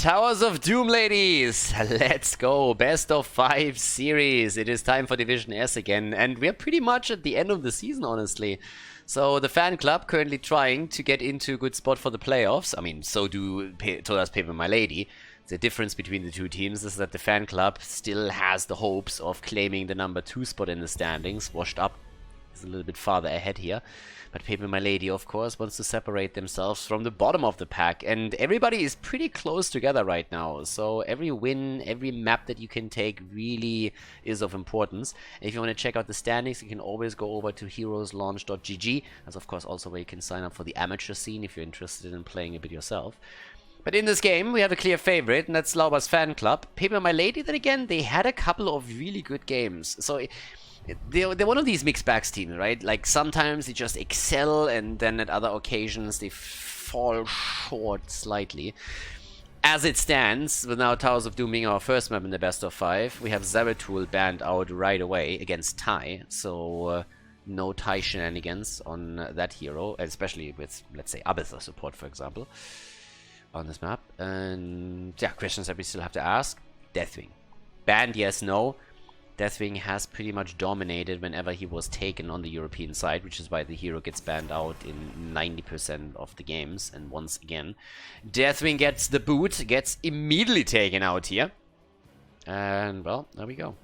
Towers of Doom, ladies! Let's go! Best of 5 series. It is time for Division S again, and we're pretty much at the end of the season, honestly. So the fan club currently trying to get into a good spot for the playoffs. I mean, so does pepeMLady. The difference between the two teams is that the fan club still has the hopes of claiming the number 2 spot in the standings. Washed up is a little bit farther ahead here. But pepeMLady, of course, wants to separate themselves from the bottom of the pack. And everybody is pretty close together right now. So every win, every map that you can take really is of importance. And if you want to check out the standings, you can always go over to heroeslaunch.gg. That's, of course, also where you can sign up for the amateur scene if you're interested in playing a bit yourself. But in this game, we have a clear favorite, and that's Lauber's fan club. pepeMLady, then again, they had a couple of really good games. So they're one of these mixed bags teams, right? Like, sometimes they just excel, and then at other occasions they fall short slightly. As it stands, with now Towers of Doom being our first map in the best of 5, we have Zeratul banned out right away against Tai. So no Tai shenanigans on that hero, especially with, let's say, Abyssal support, for example, on this map. And yeah, questions that we still have to ask. Deathwing. Banned, yes, no. Deathwing has pretty much dominated whenever he was taken on the European side, which is why the hero gets banned out in 90% of the games. And once again, Deathwing gets the boot, gets immediately taken out here. And, well, there we go.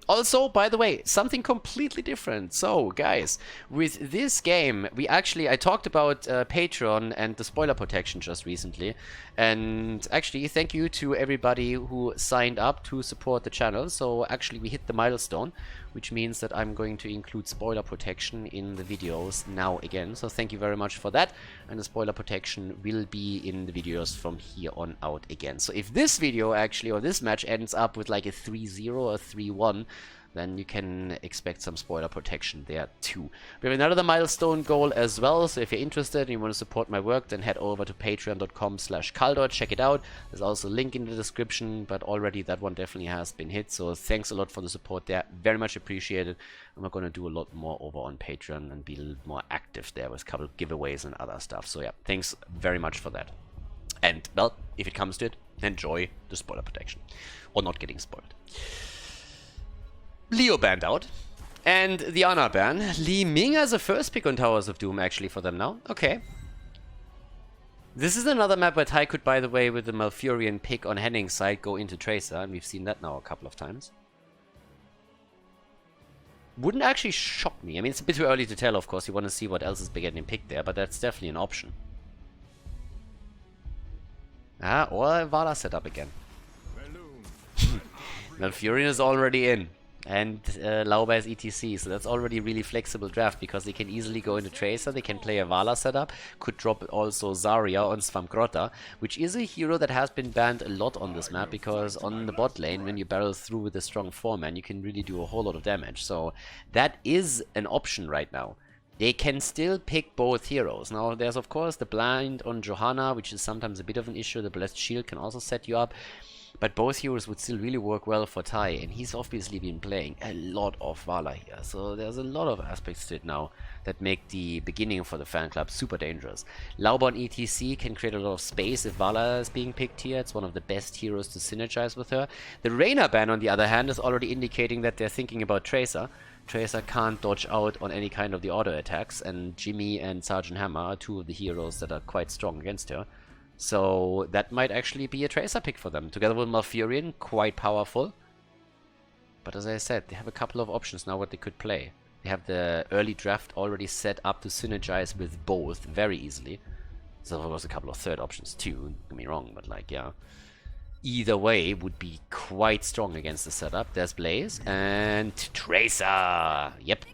Also, by the way, something completely different. So, guys, with this game, I talked about Patreon and the spoiler protection just recently. And actually, thank you to everybody who signed up to support the channel. So, actually, we hit the milestone, which means that I'm going to include spoiler protection in the videos now again. So, thank you very much for that. And the spoiler protection will be in the videos from here on out again. So, if this video actually, or this match ends up with like a 3-0 or 3-1, then you can expect some spoiler protection there too. We have another milestone goal as well, so if you're interested and you want to support my work, then head over to patreon.com/Khaldor, check it out. There's also a link in the description, but already that one definitely has been hit, so thanks a lot for the support there, very much appreciated. And we're going to do a lot more over on Patreon and be a little more active there with a couple of giveaways and other stuff, so yeah, thanks very much for that. And, well, if it comes to it, enjoy the spoiler protection, or not getting spoiled. Leo banned out, and the Ana ban. Li Ming as a first pick on Towers of Doom actually for them now. Okay. This is another map where Tai could, by the way, with the Malfurion pick on Henning's side, go into Tracer, and we've seen that now a couple of times. Wouldn't actually shock me. I mean, it's a bit too early to tell, of course. You want to see what else is getting picked there, but that's definitely an option. Ah, or a Vala setup again. Malfurion is already in. And Lauber is ETC, so that's already really flexible draft because they can easily go into Tracer, they can play a Vala setup, could drop also Zarya on Svamgrota, which is a hero that has been banned a lot on this map because on the bot lane, when you barrel through with a strong 4-man, you can really do a whole lot of damage. So that is an option right now. They can still pick both heroes. Now, there's of course the blind on Johanna, which is sometimes a bit of an issue. The Blessed Shield can also set you up. But both heroes would still really work well for Tai, and he's obviously been playing a lot of Vala here. So there's a lot of aspects to it now that make the beginning for the fan club super dangerous. Lauber on ETC can create a lot of space if Vala is being picked here. It's one of the best heroes to synergize with her. The Reyna ban, on the other hand, is already indicating that they're thinking about Tracer. Tracer can't dodge out on any kind of the auto attacks, and Jimmy and Sergeant Hammer are two of the heroes that are quite strong against her. So that might actually be a Tracer pick for them, together with Malfurion, quite powerful. But as I said, they have a couple of options now what they could play. They have the early draft already set up to synergize with both very easily. So there was a couple of third options too, don't get me wrong, but like, yeah. Either way would be quite strong against the setup. There's Blaze and Tracer. Yep.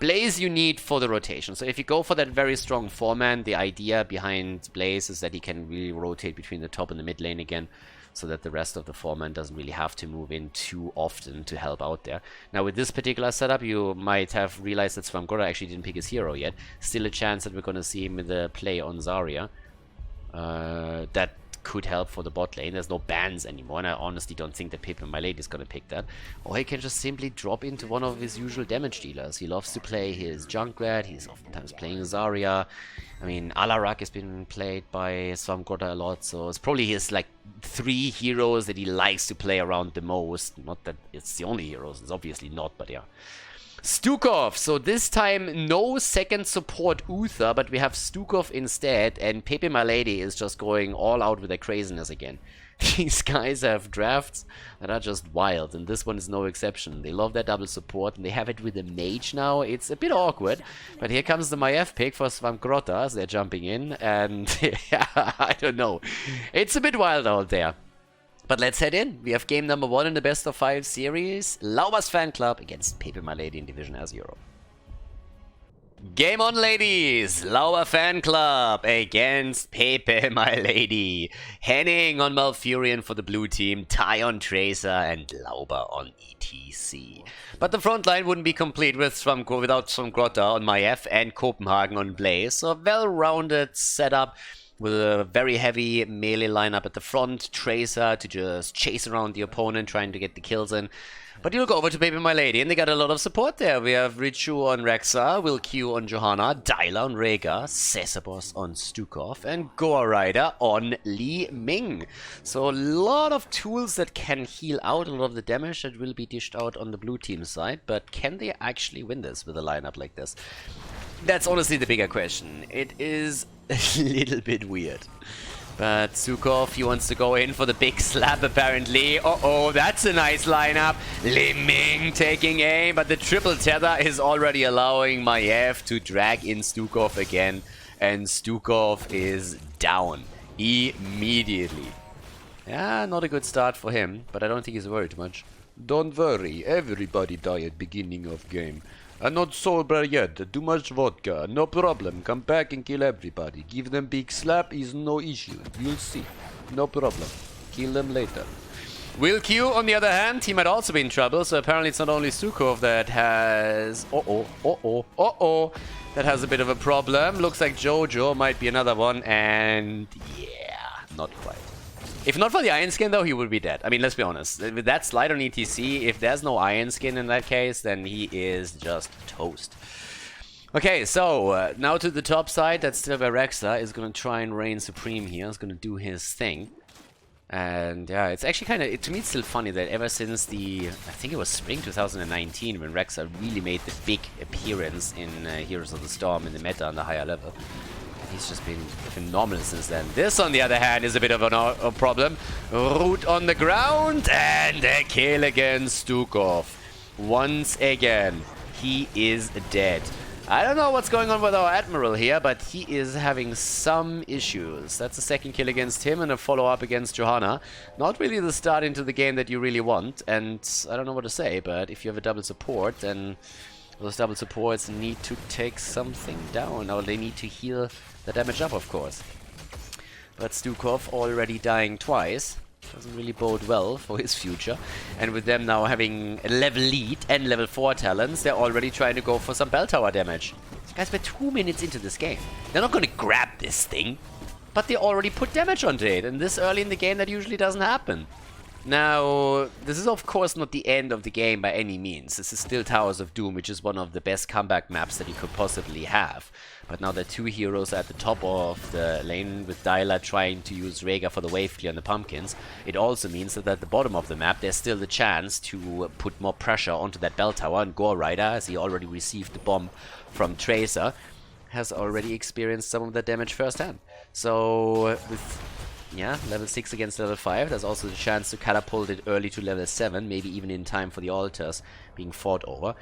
Blaze you need for the rotation. So if you go for that very strong 4-man, the idea behind Blaze is that he can really rotate between the top and the mid lane again, so that the rest of the 4-man doesn't really have to move in too often to help out there. Now with this particular setup, you might have realized that Svamgrota actually didn't pick his hero yet. Still a chance that we're going to see him with a play on Zarya. That could help for the bot lane. There's no bans anymore, and I honestly don't think that pepeMLady is gonna pick that. Or he can just simply drop into one of his usual damage dealers. He loves to play his Junkrat, he's oftentimes playing Zarya. I mean, Alarak has been played by Swarmgrotta a lot, so it's probably his like 3 heroes that he likes to play around the most. Not that it's the only heroes, it's obviously not, but yeah. Stukov, so this time no second support Uther, but we have Stukov instead, and pepeMLady is just going all out with their craziness again. These guys have drafts that are just wild, and this one is no exception. They love their double support, and they have it with a mage now. It's a bit awkward, but here comes the Maiev pick for Swarmgrotta, so they're jumping in, and I don't know. It's a bit wild out there. But let's head in. We have game number 1 in the best of 5 series. Lauber's Fan Club against pepeMLady in Division R0. Game on, ladies! Lauber Fan Club against pepeMLady. Henning on Malfurion for the blue team, Ty on Tracer, and Lauber on ETC. But the front line wouldn't be complete without Swarmgrotta on Maiev and Copenhagen on Blaze. So a well-rounded setup with a very heavy melee lineup at the front, Tracer to just chase around the opponent, trying to get the kills in. But you look over to pepeMLady, and they got a lot of support there. We have Richu on Rexa, Will Q on Johanna, Dyla on Rhaegar, Cesabos on Stukov, and Goa Rider on Li Ming. So a lot of tools that can heal out a lot of the damage that will be dished out on the blue team side. But can they actually win this with a lineup like this? That's honestly the bigger question. It is a little bit weird. But Stukov, he wants to go in for the big slap apparently. Uh-oh, that's a nice lineup. Li Ming taking aim, but the triple tether is already allowing Maiev to drag in Stukov again. And Stukov is down immediately. Yeah, not a good start for him, but I don't think he's worried much. Don't worry, everybody die at beginning of game. I'm not sober yet, too much vodka, no problem, come back and kill everybody. Give them big slap is no issue, you'll see. No problem, kill them later. Will Q, on the other hand, he might also be in trouble, so apparently it's not only Stukov that has... that has a bit of a problem. Looks like Jojo might be another one, and yeah, not quite. If not for the Iron Skin, though, he would be dead. I mean, let's be honest. With that slide on ETC, if there's no Iron Skin in that case, then he is just toast. Okay, so now to the top side. That's still where Rexa is going to try and reign supreme here. He's going to do his thing. And yeah, it's actually kind of... to me, it's still funny that ever since the... I think it was spring 2019 when Rexa really made the big appearance in Heroes of the Storm in the meta on the higher level. He's just been phenomenal since then. This, on the other hand, is a bit of a problem. Root on the ground, and a kill against Stukov. Once again, he is dead. I don't know what's going on with our Admiral here, but he is having some issues. That's the second kill against him and a follow-up against Johanna. Not really the start into the game that you really want, and I don't know what to say, but if you have a double support, then those double supports need to take something down, or they need to heal the damage up, of course. But Stukov already dying twice doesn't really bode well for his future. And with them now having a level lead and level 4 talents, they're already trying to go for some bell tower damage. Guys, we're 2 minutes into this game. They're not going to grab this thing, but they already put damage onto it. And this early in the game, that usually doesn't happen. Now, this is of course not the end of the game by any means. This is still Towers of Doom, which is one of the best comeback maps that you could possibly have. But now the two heroes are at the top of the lane, with Dyla trying to use Rhaegar for the wave clear on the pumpkins. It also means that at the bottom of the map, there's still the chance to put more pressure onto that bell tower. And Gore Rider, as he already received the bomb from Tracer, has already experienced some of that damage firsthand. So, with... yeah, level 6 against level 5. There's also the chance to catapult it early to level 7, maybe even in time for the altars being fought over.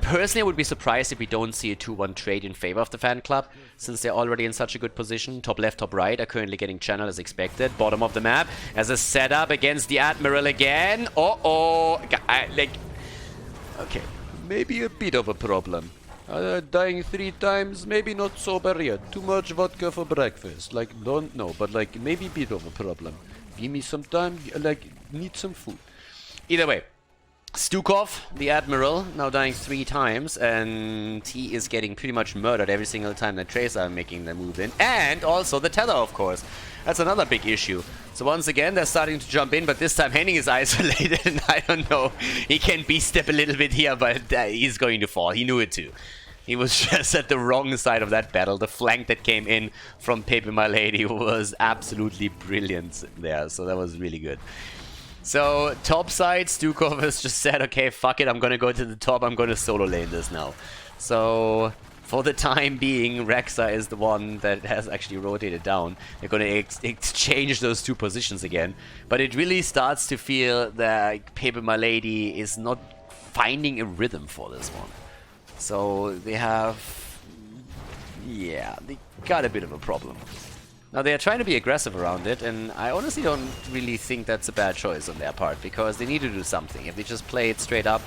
Personally, I would be surprised if we don't see a 2-1 trade in favor of the Fan Club, since they're already in such a good position. Top left, top right are currently getting channeled as expected. Bottom of the map as a setup against the Admiral again. Okay, Maybe a bit of a problem. Dying 3 times, maybe not sober yet. Too much vodka for breakfast. Like, don't know, but like, maybe a bit of a problem. Give me some time, like, need some food. either way. Stukov, the Admiral, now dying 3 times, and he is getting pretty much murdered every single time that Tracer are making the move in. And also the tether, of course. That's another big issue. So once again, they're starting to jump in, but this time Henning is isolated, and I don't know. He can B-step a little bit here, but he's going to fall. He knew it too. He was just at the wrong side of that battle. The flank that came in from pepeMLady was absolutely brilliant there, so that was really good. So, top side, Stukov has just said, okay, fuck it, I'm gonna go to the top, I'm gonna solo lane this now. So, for the time being, Rexa is the one that has actually rotated down. They're gonna exchange those 2 positions again. But it really starts to feel that pepeMLady is not finding a rhythm for this one. So, they have... yeah, they got a bit of a problem. Now, they are trying to be aggressive around it, and I honestly don't really think that's a bad choice on their part, because they need to do something. If they just play it straight up,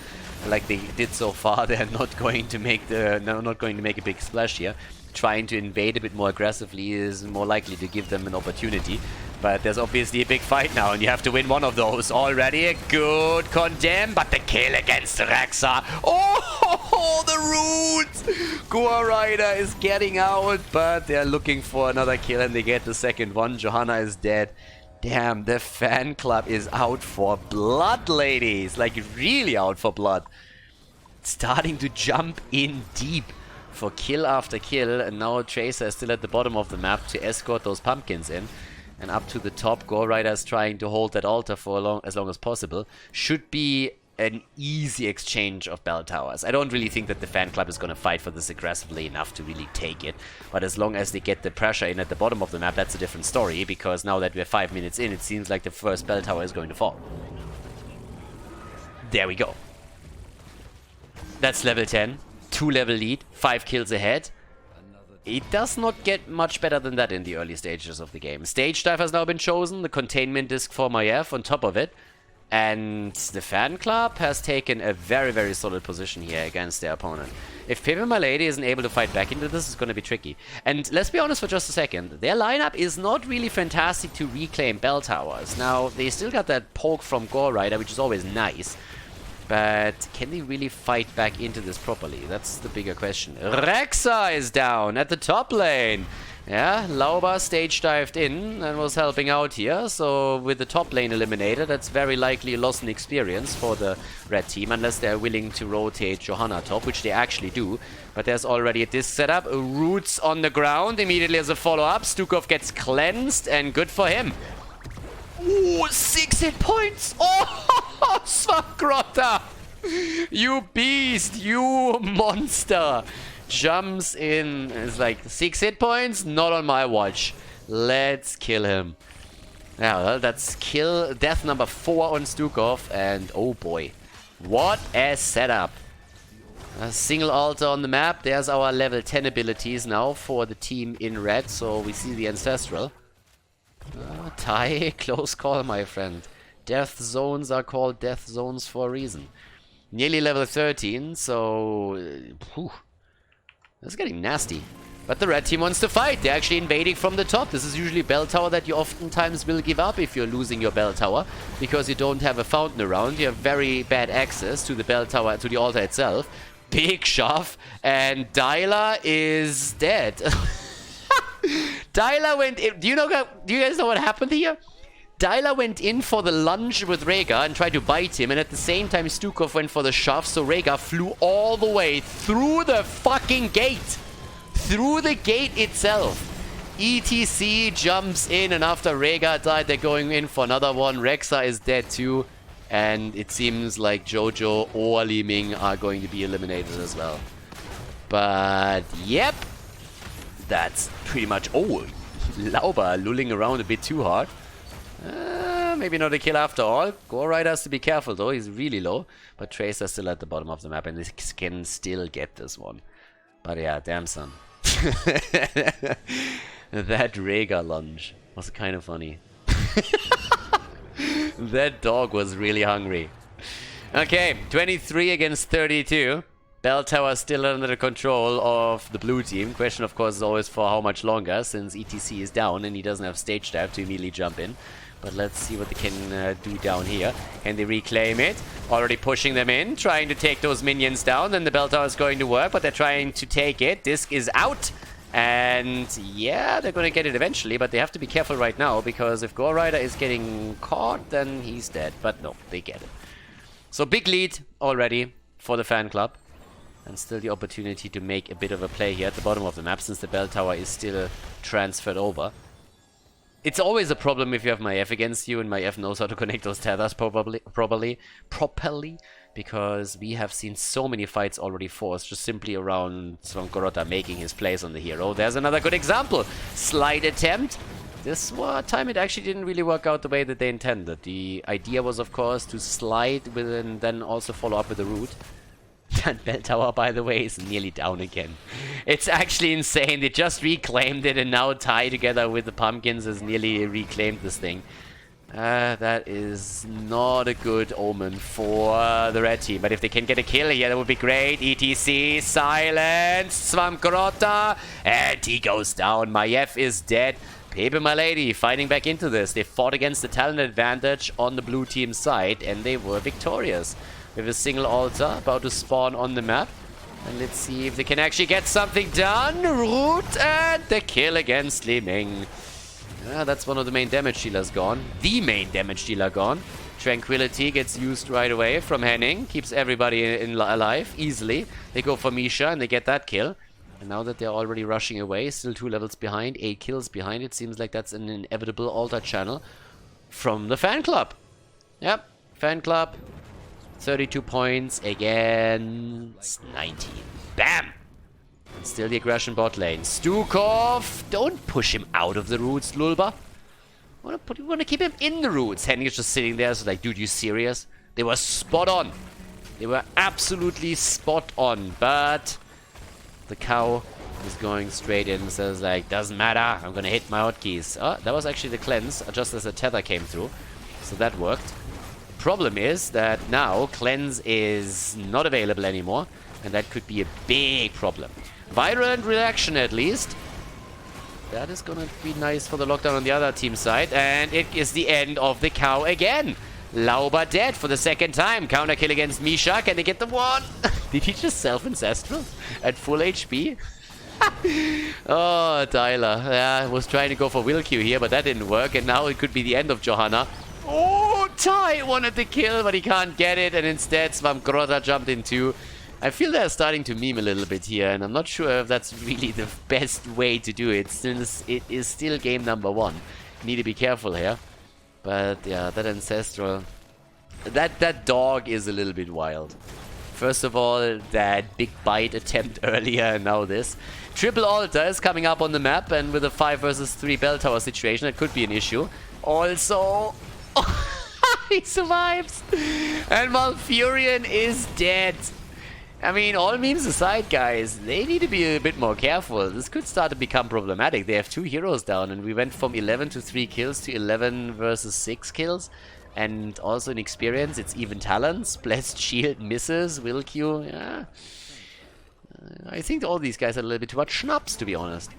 like they did so far, they're not going to make a big splash here. Trying to invade a bit more aggressively is more likely to give them an opportunity. But there's obviously a big fight now, and you have to win one of those. Already a good condemn, but the kill against Rexa. Oh, the roots! Goa Rider is getting out, but they're looking for another kill, and they get the second one. Johanna is dead. Damn, the fan club is out for blood, ladies. Like, really out for blood. Starting to jump in deep for kill after kill, and now Tracer is still at the bottom of the map to escort those pumpkins in. And up to the top, Gore Rider is trying to hold that altar for as long as possible. Should be an easy exchange of bell towers. I don't really think that the fan club is going to fight for this aggressively enough to really take it. But as long as they get the pressure in at the bottom of the map, that's a different story. Because now that we're 5 minutes in, it seems like the first bell tower is going to fall. There we go. That's level 10. 2-level lead. 5 kills ahead. It does not get much better than that in the early stages of the game. Stage dive has now been chosen, the containment disc for Maiev on top of it. And the fan club has taken a very, very solid position here against their opponent. If pepeMLady isn't able to fight back into this, it's going to be tricky. And let's be honest for just a second, their lineup is not really fantastic to reclaim bell towers. Now, they still got that poke from Gore Rider, which is always nice. But can they really fight back into this properly? That's the bigger question. Rexa is down at the top lane. Yeah, Lauber stage dived in and was helping out here. So with the top lane eliminated, that's very likely a loss in experience for the red team. Unless they're willing to rotate Johanna top, which they actually do. But there's already a disc setup. Roots on the ground immediately as a follow-up. Stukov gets cleansed and good for him. Ooh, 6 hit points! Oh, Svagrota! You beast! You monster! Jumps in. It's like 6 hit points? Not on my watch. Let's kill him. Yeah, well, that's death number 4 on Stukov. And oh boy. What a setup. A single altar on the map. There's our level 10 abilities now for the team in red. So we see the Ancestral. Tai, close call, my friend. Death zones are called death zones for a reason. Nearly level 13, so... That's getting nasty. But the red team wants to fight. They're actually invading from the top. This is usually bell tower that you oftentimes will give up if you're losing your bell tower. Because you don't have a fountain around. You have very bad access to the bell tower, to the altar itself. Big shove. And Dyla is dead. Dyla went in. Do you guys know what happened here? Dyla went in for the lunge with Rhaegar and tried to bite him, and at the same time Stukov went for the shove, so Rhaegar flew all the way through the fucking gate. Through the gate itself. ETC jumps in, and after Rhaegar died, they're going in for another one. Rexa is dead too, and it seems like Jojo or Li Ming are going to be eliminated as well. But, yep. That's pretty much... Oh, Lauber lulling around a bit too hard. Maybe not a kill after all. Gore Rider has to be careful though, he's really low. But Tracer's still at the bottom of the map and they can still get this one. But yeah, damn son. That Rhaegar lunge was kind of funny. That dog was really hungry. Okay, 23 against 32. Bell tower still under the control of the blue team. Question, of course, is always for how much longer, since ETC is down and he doesn't have stage dive to immediately jump in. But let's see what they can do down here. Can they reclaim it? Already pushing them in, trying to take those minions down. Then the bell tower is going to work, but they're trying to take it. Disc is out. And yeah, they're going to get it eventually, but they have to be careful right now, because if Gore Rider is getting caught, then he's dead. But no, they get it. So big lead already for the fan club. And still the opportunity to make a bit of a play here at the bottom of the map, since the bell tower is still transferred over. It's always a problem if you have my F against you, and my F knows how to connect those tethers properly, because we have seen so many fights already forced just simply around Svangorota making his plays on the hero. There's another good example. Slide attempt. This time it actually didn't really work out the way that they intended. The idea was, of course, to slide with and then also follow up with the root. That bell tower, by the way, is nearly down again. It's actually insane. They just reclaimed it, and now Ty, together with the pumpkins, has nearly reclaimed this thing. That is not a good omen for the red team. But if they can get a kill here, that would be great. ETC, silence, Svamgrota, and he goes down. Maiev is dead. pepeMLady fighting back into this. They fought against the talent advantage on the blue team side, and they were victorious. With a single altar about to spawn on the map. And let's see if they can actually get something done. Root and the kill against Li Ming. That's one of the main damage dealers gone. The main damage dealer gone. Tranquility gets used right away from Henning. Keeps everybody alive easily. They go for Misha and they get that kill. And now that they're already rushing away, still 2 levels behind, 8 kills behind, it seems like that's an inevitable altar channel from the fan club. Yep, fan club. 32 points against 19. Bam! Still the aggression bot lane. Stukov! Don't push him out of the roots, Lulba. You want to keep him in the roots. Henning is just sitting there, so like, dude, you serious? They were spot on. They were absolutely spot on. But the cow is going straight in and says, like, doesn't matter. I'm going to hit my hotkeys. Oh, that was actually the cleanse, just as the tether came through. So that worked. Problem is that now cleanse is not available anymore, and that could be a big problem. Virulent reaction, at least. That is gonna be nice for the lockdown on the other team side, and it is the end of the cow again. Lauber dead for the second time. Counter kill against Misha. Can they get the one? Did he just self-ancestral at full HP? Oh, Tyler. Yeah, was trying to go for will Q here, but that didn't work, and now it could be the end of Johanna. Oh, Ty wanted the kill, but he can't get it, and instead Svamgrota jumped in too. I feel they're starting to meme a little bit here, and I'm not sure if that's really the best way to do it, since it is still game number 1. Need to be careful here. But yeah, that ancestral... That dog is a little bit wild. First of all, that big bite attempt earlier, and now this. Triple altar is coming up on the map, and with a 5 versus 3 bell tower situation, it could be an issue. Also... he survives! And Malfurion is dead! I mean, all memes aside, guys, they need to be a bit more careful. This could start to become problematic. They have 2 heroes down, and we went from 11 to 3 kills to 11 versus 6 kills. And also in experience, it's even talents. Blessed Shield misses, Will Q, yeah. I think all these guys are a little bit too much schnapps, to be honest.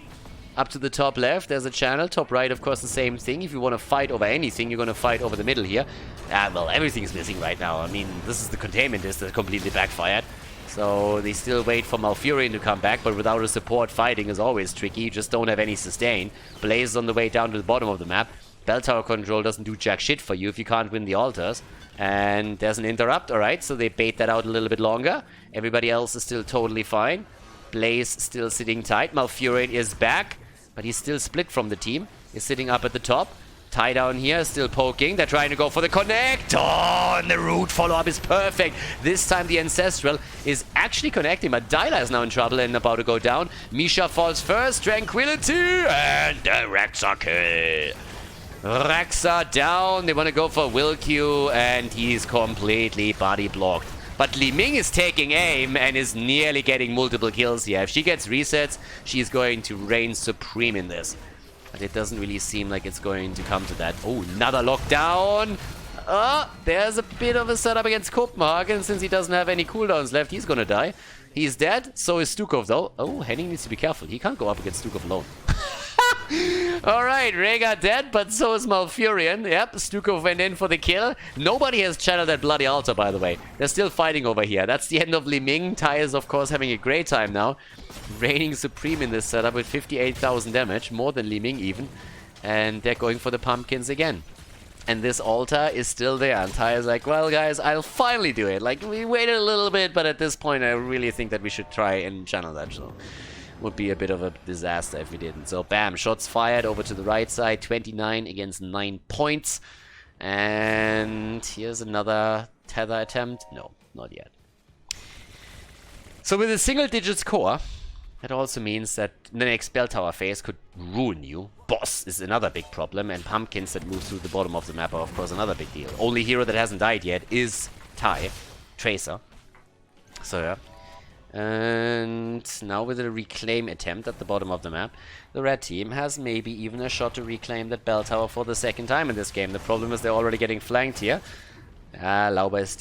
Up to the top left, there's a channel. Top right, of course, the same thing. If you want to fight over anything, you're going to fight over the middle here. Well, everything's missing right now. I mean, this is the containment disc that completely backfired. So they still wait for Malfurion to come back, but without a support, fighting is always tricky. You just don't have any sustain. Blaze is on the way down to the bottom of the map. Bell tower control doesn't do jack shit for you if you can't win the altars. And there's an interrupt, alright, so they bait that out a little bit longer. Everybody else is still totally fine. Blaze still sitting tight. Malfurion is back, but he's still split from the team. He's sitting up at the top. Ty down here, still poking. They're trying to go for the connect. Oh, and the root follow-up is perfect. This time the Ancestral is actually connecting, but Dyla is now in trouble and about to go down. Misha falls first. Tranquility. And the Rexa kill. Rexa down. They want to go for Will Q, and he's completely body blocked. But Li Ming is taking aim and is nearly getting multiple kills here. If she gets resets, she's going to reign supreme in this. But it doesn't really seem like it's going to come to that. Oh, another lockdown. There's a bit of a setup against Copenhagen. Since he doesn't have any cooldowns left, he's gonna die. He's dead. So is Stukov, though. Oh, Henning needs to be careful. He can't go up against Stukov alone. Alright, Rhaegar dead, but so is Malfurion. Yep, Stukov went in for the kill. Nobody has channeled that bloody altar, by the way. They're still fighting over here. That's the end of Li Ming. Tai is, of course, having a great time now. Reigning supreme in this setup with 58,000 damage. More than Li Ming, even. And they're going for the pumpkins again. And this altar is still there. And Tai is like, well, guys, I'll finally do it. Like, we waited a little bit, but at this point, I really think that we should try and channel that. So, would be a bit of a disaster if we didn't. So, bam, shots fired over to the right side. 29 against 9 points. And here's another tether attempt. No, not yet. So, with a single-digit score, that also means that the next bell tower phase could ruin you. Boss is another big problem, and pumpkins that move through the bottom of the map are, of course, another big deal. Only hero that hasn't died yet is Tai, Tracer. So, yeah. And now with a reclaim attempt at the bottom of the map, the red team has maybe even a shot to reclaim that bell tower for the second time in this game. The problem is they're already getting flanked here. Lauber is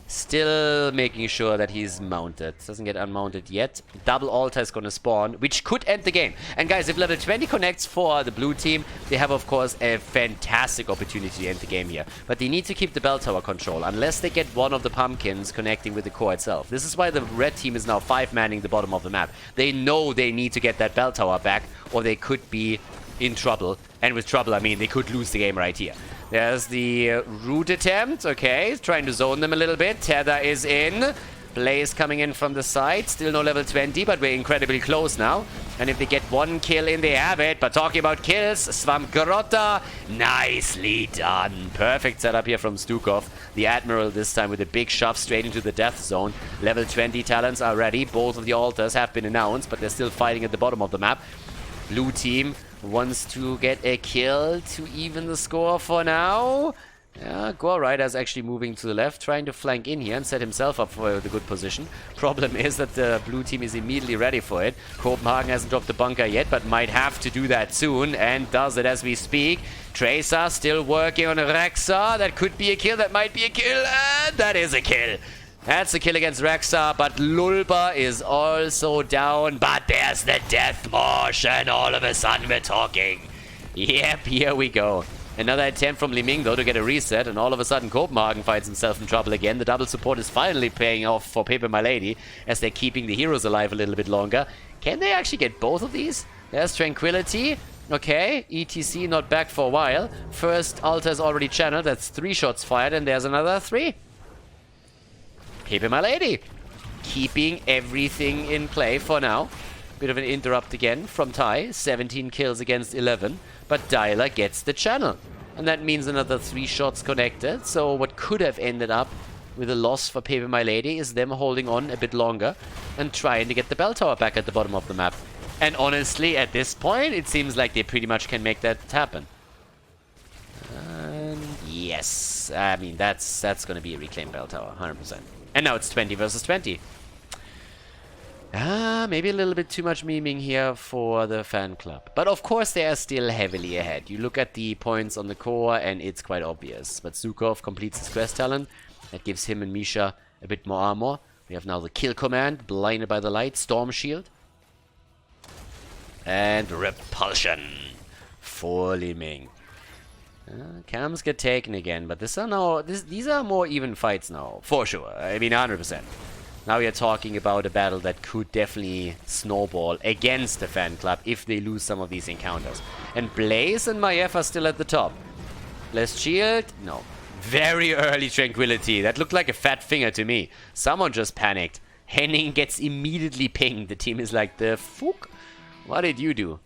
still making sure that he's mounted. Doesn't get unmounted yet. Double altar is going to spawn, which could end the game. And guys, if level 20 connects for the blue team, they have, of course, a fantastic opportunity to end the game here. But they need to keep the bell tower control, unless they get one of the pumpkins connecting with the core itself. This is why the red team is now 5-manning the bottom of the map. They know they need to get that bell tower back, or they could be in trouble. And with trouble, I mean they could lose the game right here. There's the root attempt. Okay, trying to zone them a little bit. Tether is in. Blaze coming in from the side. Still no level 20, but we're incredibly close now. And if they get one kill in, they have it. But talking about kills, Swamp Garrotta, nicely done. Perfect setup here from Stukov. The Admiral this time with a big shove straight into the death zone. Level 20 talents are ready. Both of the altars have been announced, but they're still fighting at the bottom of the map. Blue team wants to get a kill to even the score for now. Yeah, Gore Rider's actually moving to the left, trying to flank in here and set himself up for the good position. Problem is that the blue team is immediately ready for it. Copenhagen hasn't dropped the bunker yet, but might have to do that soon, and does it as we speak. Tracer still working on Rexa. That could be a kill, that might be a kill, and that is a kill. That's a kill against Rexa, but Lauber is also down. But there's the death marsh, and all of a sudden we're talking. Yep, here we go. Another attempt from Li Ming, though, to get a reset, and all of a sudden Copenhagen finds himself in trouble again. The double support is finally paying off for pepeMLady, as they're keeping the heroes alive a little bit longer. Can they actually get both of these? There's Tranquility. Okay, ETC not back for a while. First altar is already channeled. That's 3 shots fired, and there's another 3. pepeMLady keeping everything in play for now. Bit of an interrupt again from Tai. 17 kills against 11. But Dialer gets the channel. And that means another 3 shots connected. So what could have ended up with a loss for pepeMLady is them holding on a bit longer and trying to get the bell tower back at the bottom of the map. And honestly, at this point, it seems like they pretty much can make that happen. Yes. I mean, that's going to be a reclaimed bell tower. 100%. And now it's 20 versus 20. Maybe a little bit too much memeing here for the fan club. But of course they are still heavily ahead. You look at the points on the core and it's quite obvious. But Zukov completes his quest talent. That gives him and Misha a bit more armor. We have now the kill command, blinded by the light, storm shield. And repulsion for Li Ming. Cams get taken again, but these are more even fights now, for sure. I mean, 100%. Now we are talking about a battle that could definitely snowball against the fan club if they lose some of these encounters. And Blaze and Maiev are still at the top. Blessed Shield? No. Very early Tranquility. That looked like a fat finger to me. Someone just panicked. Henning gets immediately pinged. The team is like, the fuck? What did you do?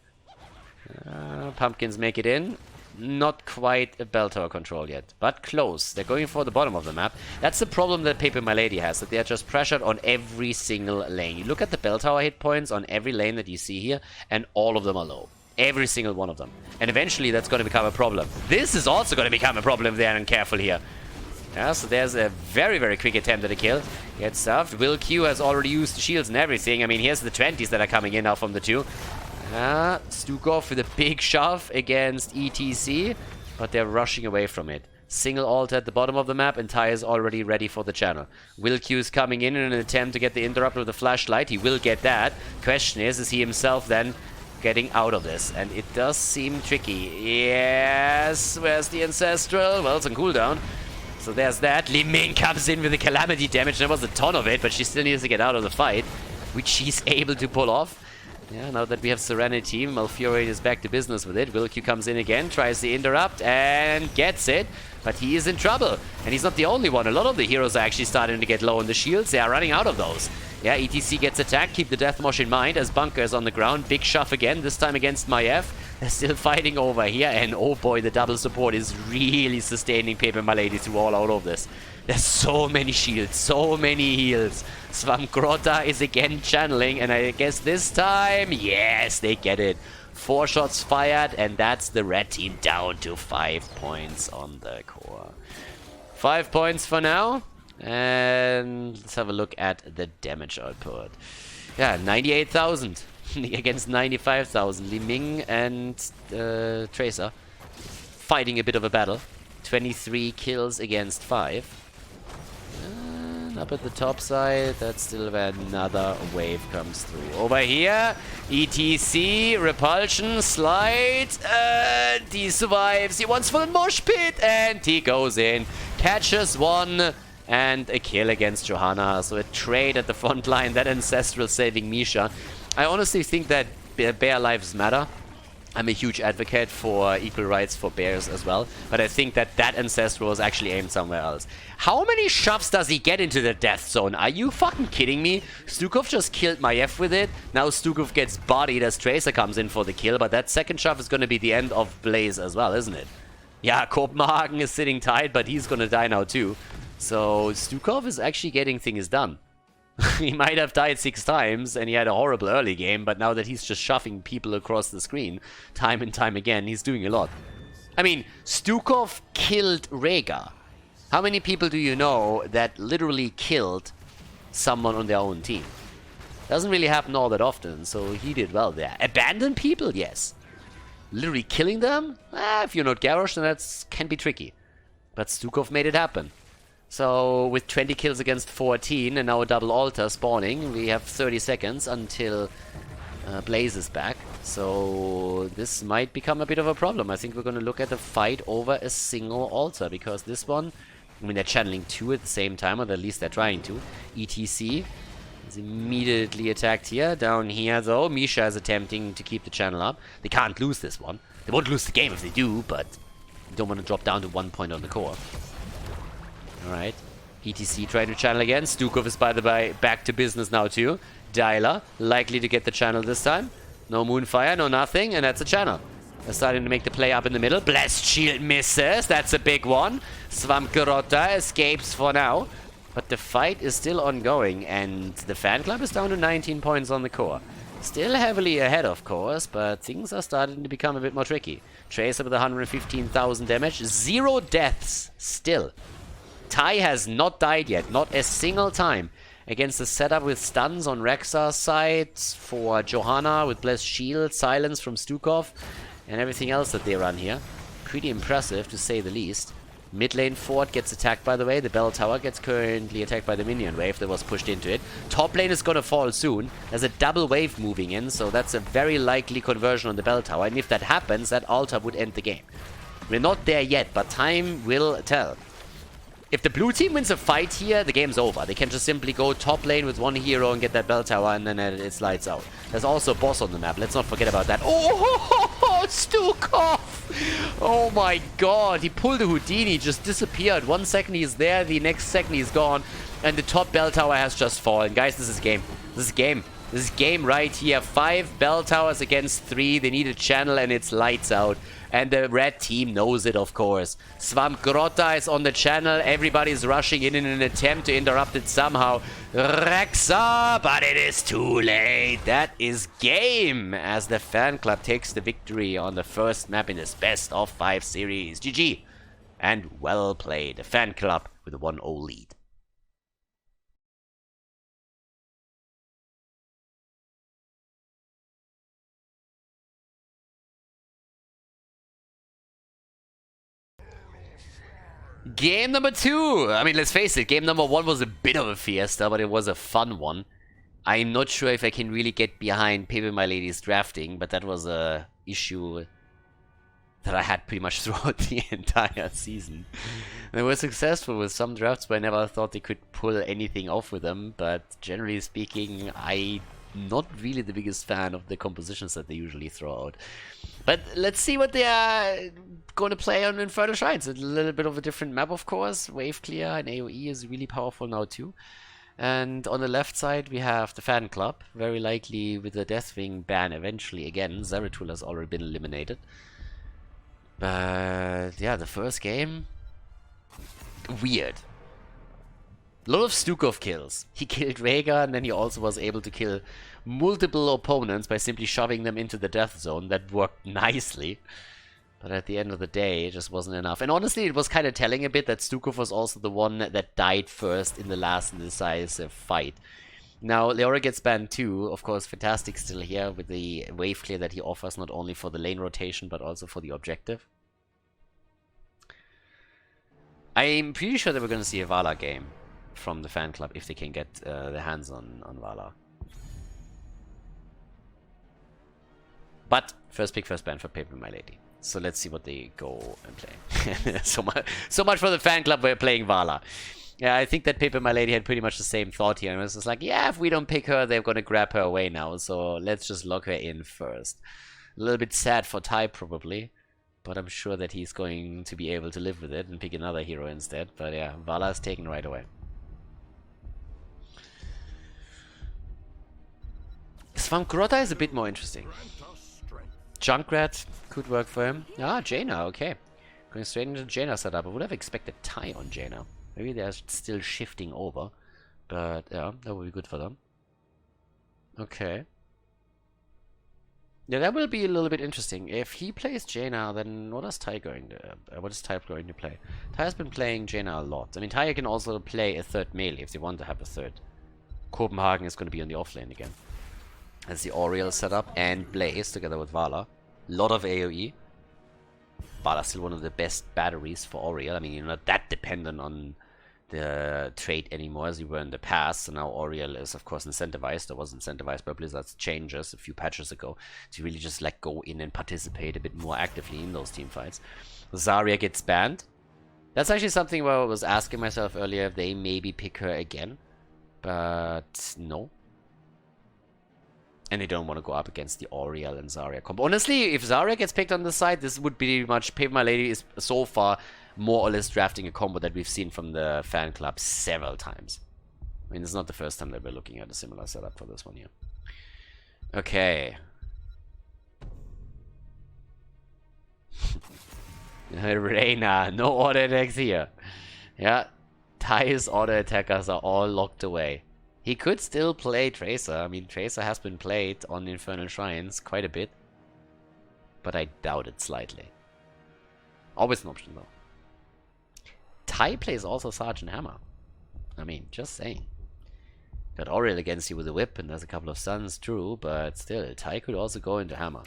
Pumpkins make it in. Not quite a bell tower control yet, but close. They're going for the bottom of the map. That's the problem that pepeMLady has, that they are just pressured on every single lane. You look at the bell tower hit points on every lane that you see here, and all of them are low. Every single one of them. And eventually that's going to become a problem. This is also going to become a problem if they aren't careful here. Yeah, so there's a very, very quick attempt at a kill. Gets stuffed. Will Q has already used the shields and everything. I mean, here's the 20s that are coming in now from the 2. Stukov with a big shove against ETC, but they're rushing away from it. Single altar at the bottom of the map, and Tai is already ready for the channel. Will Q is coming in an attempt to get the interrupt with the flashlight. He will get that. Question is he himself then getting out of this, and it does seem tricky. Yes, where's the Ancestral? Well, it's on cooldown. So there's that. Li Ming comes in with the Calamity damage. There was a ton of it, but she still needs to get out of the fight, which she's able to pull off. Yeah, now that we have Serenity, Malfurion is back to business with it. Wilq comes in again, tries the interrupt, and gets it. But he is in trouble. And he's not the only one. A lot of the heroes are actually starting to get low on the shields. They are running out of those. Yeah, ETC gets attacked. Keep the Deathmosh in mind as Bunker is on the ground. Big shove again, this time against Maiev. They're still fighting over here. And oh boy, the double support is really sustaining pepeMLady through all out of this. There's so many shields, so many heals. Svamgrota is again channeling, and I guess this time, yes, they get it. 4 shots fired, and that's the red team down to 5 points on the core. 5 points for now, and let's have a look at the damage output. Yeah, 98,000 against 95,000. Li Ming and Tracer fighting a bit of a battle. 23 kills against 5. Up at the top side, that's still where another wave comes through. Over here, ETC, Repulsion, Slide, and he survives. He wants for the mosh pit, and he goes in. Catches one, and a kill against Johanna. So a trade at the front line, that Ancestral saving Misha. I honestly think that bear lives matter. I'm a huge advocate for equal rights for bears as well, but I think that that Ancestral is actually aimed somewhere else. How many shoves does he get into the death zone? Are you fucking kidding me? Stukov just killed Maiev with it. Now Stukov gets bodied as Tracer comes in for the kill, but that second shove is going to be the end of Blaze as well, isn't it? Yeah, Kopenhagen is sitting tight, but he's going to die now too. So Stukov is actually getting things done. He might have died 6 times, and he had a horrible early game, but now that he's just shoving people across the screen, time and time again, he's doing a lot. I mean, Stukov killed Rhaegar. How many people do you know that literally killed someone on their own team? Doesn't really happen all that often, so he did well there. Abandon people? Yes. Literally killing them? If you're not Garrosh, then that can be tricky. But Stukov made it happen. So, with 20 kills against 14 and now a double altar spawning, we have 30 seconds until Blaze is back. So, this might become a bit of a problem. I think we're going to look at a fight over a single altar, because this one, I mean, they're channeling 2 at the same time, or at least they're trying to. ETC is immediately attacked here. Down here, though, Misha is attempting to keep the channel up. They can't lose this one. They won't lose the game if they do, but you don't want to drop down to 1 point on the core. Alright, ETC trying to channel again. Stukov is, by the way, back to business now too. Dialer, likely to get the channel this time. No Moonfire, no nothing, and that's a channel. They're starting to make the play up in the middle. Blessed Shield misses, that's a big one. Svamgrota escapes for now. But the fight is still ongoing, and the Fanclub is down to 19 points on the core. Still heavily ahead, of course, but things are starting to become a bit more tricky. Tracer with 115,000 damage. 0 deaths still. Tai has not died yet, not a single time. Against the setup with stuns on Rexar's side, for Johanna with Blessed Shield, silence from Stukov, and everything else that they run here. Pretty impressive, to say the least. Mid lane Fort gets attacked, by the way. The bell tower gets currently attacked by the minion wave that was pushed into it. Top lane is gonna fall soon. There's a double wave moving in, so that's a very likely conversion on the bell tower. And if that happens, that altar would end the game. We're not there yet, but time will tell. If the blue team wins a fight here, the game's over. They can just simply go top lane with 1 hero and get that bell tower, and then it's lights out. There's also a boss on the map. Let's not forget about that. Oh, Stukov! Oh my god, he pulled a Houdini, just disappeared. 1 second he's there, the next second he's gone, and the top bell tower has just fallen. Guys, this is game. This is game. This is game right here. 5 bell towers against 3. They need a channel, and it's lights out. And the red team knows it, of course. Svamgrota is on the channel. Everybody's rushing in an attempt to interrupt it somehow. Rexar, but it is too late. That is game, as the Fanclub takes the victory on the first map in this best of 5 series. GG. And well played. The Fanclub with a 1-0 lead. Game number 2. I mean, let's face it, game number 1 was a bit of a fiesta, but it was a fun one. I'm not sure if I can really get behind pepeMLady's drafting, but that was a issue that I had pretty much throughout the entire season. They were successful with some drafts, but I never thought they could pull anything off with them. But generally speaking, I'm not really the biggest fan of the compositions that they usually throw out. But let's see what they are going to play on Infernal Shrines. A little bit of a different map, of course. Wave clear and AoE is really powerful now too. And on the left side we have the Fanclub, very likely with the Deathwing ban eventually again. Zeratul has already been eliminated. But yeah, the first game, weird. A lot of Stukov kills. He killed Rhaegar, and then he also was able to kill multiple opponents by simply shoving them into the death zone. That worked nicely. But at the end of the day, it just wasn't enough. And honestly, it was kind of telling a bit that Stukov was also the one that died first in the last decisive fight. Now, Lauber gets banned too. Of course, Fantastic still here with the wave clear that he offers, not only for the lane rotation, but also for the objective. I'm pretty sure that we're going to see a Vala game from the Fanclub if they can get their hands on Vala. But first pick, first ban for pepeMLady. So let's see what they go and play. so much for the Fanclub. We're playing Vala. Yeah, I think that pepeMLady had pretty much the same thought here. And it was just like, yeah, if we don't pick her, they're going to grab her away now. So let's just lock her in first. A little bit sad for Ty, probably. But I'm sure that he's going to be able to live with it and pick another hero instead. But yeah, Vala is taken right away. Svankrotta is a bit more interesting. Junkrat could work for him. Ah, Jaina, okay. Going straight into the Jaina setup. I would have expected Ty on Jaina. Maybe they're still shifting over. But yeah, that would be good for them. Okay. Yeah, that will be a little bit interesting. If he plays Jaina, then what is Ty going to play? Ty has been playing Jaina a lot. I mean, Ty can also play a third melee if they want to have a third. Copenhagen is going to be on the offlane again. That's the Oriel setup and Blaze together with Vala. Lot of AoE. Vala's still one of the best batteries for Oriel. I mean, you're not that dependent on the trait anymore as you were in the past. So now Oriel is of course incentivized. Or was incentivized by Blizzard's changes a few patches ago to really just like go in and participate a bit more actively in those team fights. Zarya gets banned. That's actually something where I was asking myself earlier if they maybe pick her again. But no. And they don't want to go up against the Oriel and Zarya combo. Honestly, if Zarya gets picked on this side, this would be much... pepeMLady is so far more or less drafting a combo that we've seen from the Fanclub several times. I mean, it's not the first time that we're looking at a similar setup for this one here. Okay. Reyna, no auto attacks here. Yeah, Ty's auto attackers are all locked away. He could still play Tracer. I mean, Tracer has been played on Infernal Shrines quite a bit. But I doubt it slightly. Always an option, though. Ty plays also Sergeant Hammer. I mean, just saying. Got Oriel against you with a whip, and there's a couple of stuns, true, but still, Ty could also go into Hammer.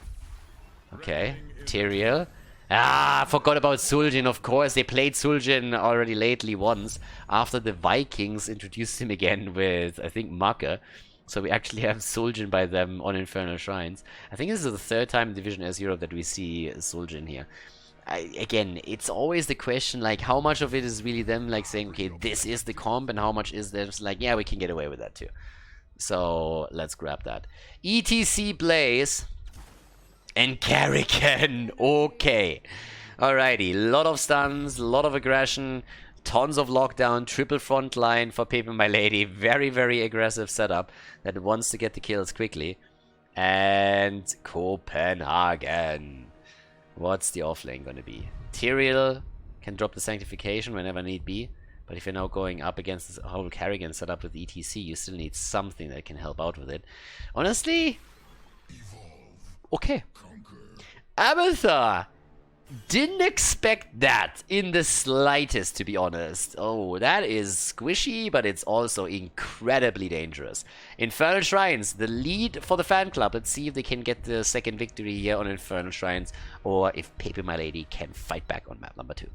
Okay, Tyrael. Ah, forgot about Suljin, of course. They played Suljin already lately once, after the Vikings introduced him again with, I think, Marker. So we actually have Suljin by them on Infernal Shrines. I think this is the third time in Division S Europe that we see Suljin here. Again, it's always the question, like, how much of it is really them, like, saying, okay, this is the comp, and how much is there just like, yeah, we can get away with that too. So, let's grab that. ETC Blaze and Karrigan. Okay. Alrighty, lot of stuns, lot of aggression, tons of lockdown, triple front line for pepeMLady. Very, very aggressive setup that wants to get the kills quickly. And Copenhagen. What's the offlane gonna be? Tyrael can drop the Sanctification whenever need be, but if you're now going up against this whole Karrigan setup with ETC, you still need something that can help out with it. Honestly, okay. Abathar! Didn't expect that in the slightest, to be honest. Oh, that is squishy, but it's also incredibly dangerous. Infernal Shrines, the lead for the Fanclub. Let's see if they can get the second victory here on Infernal Shrines, or if pepeMLady can fight back on map number 2.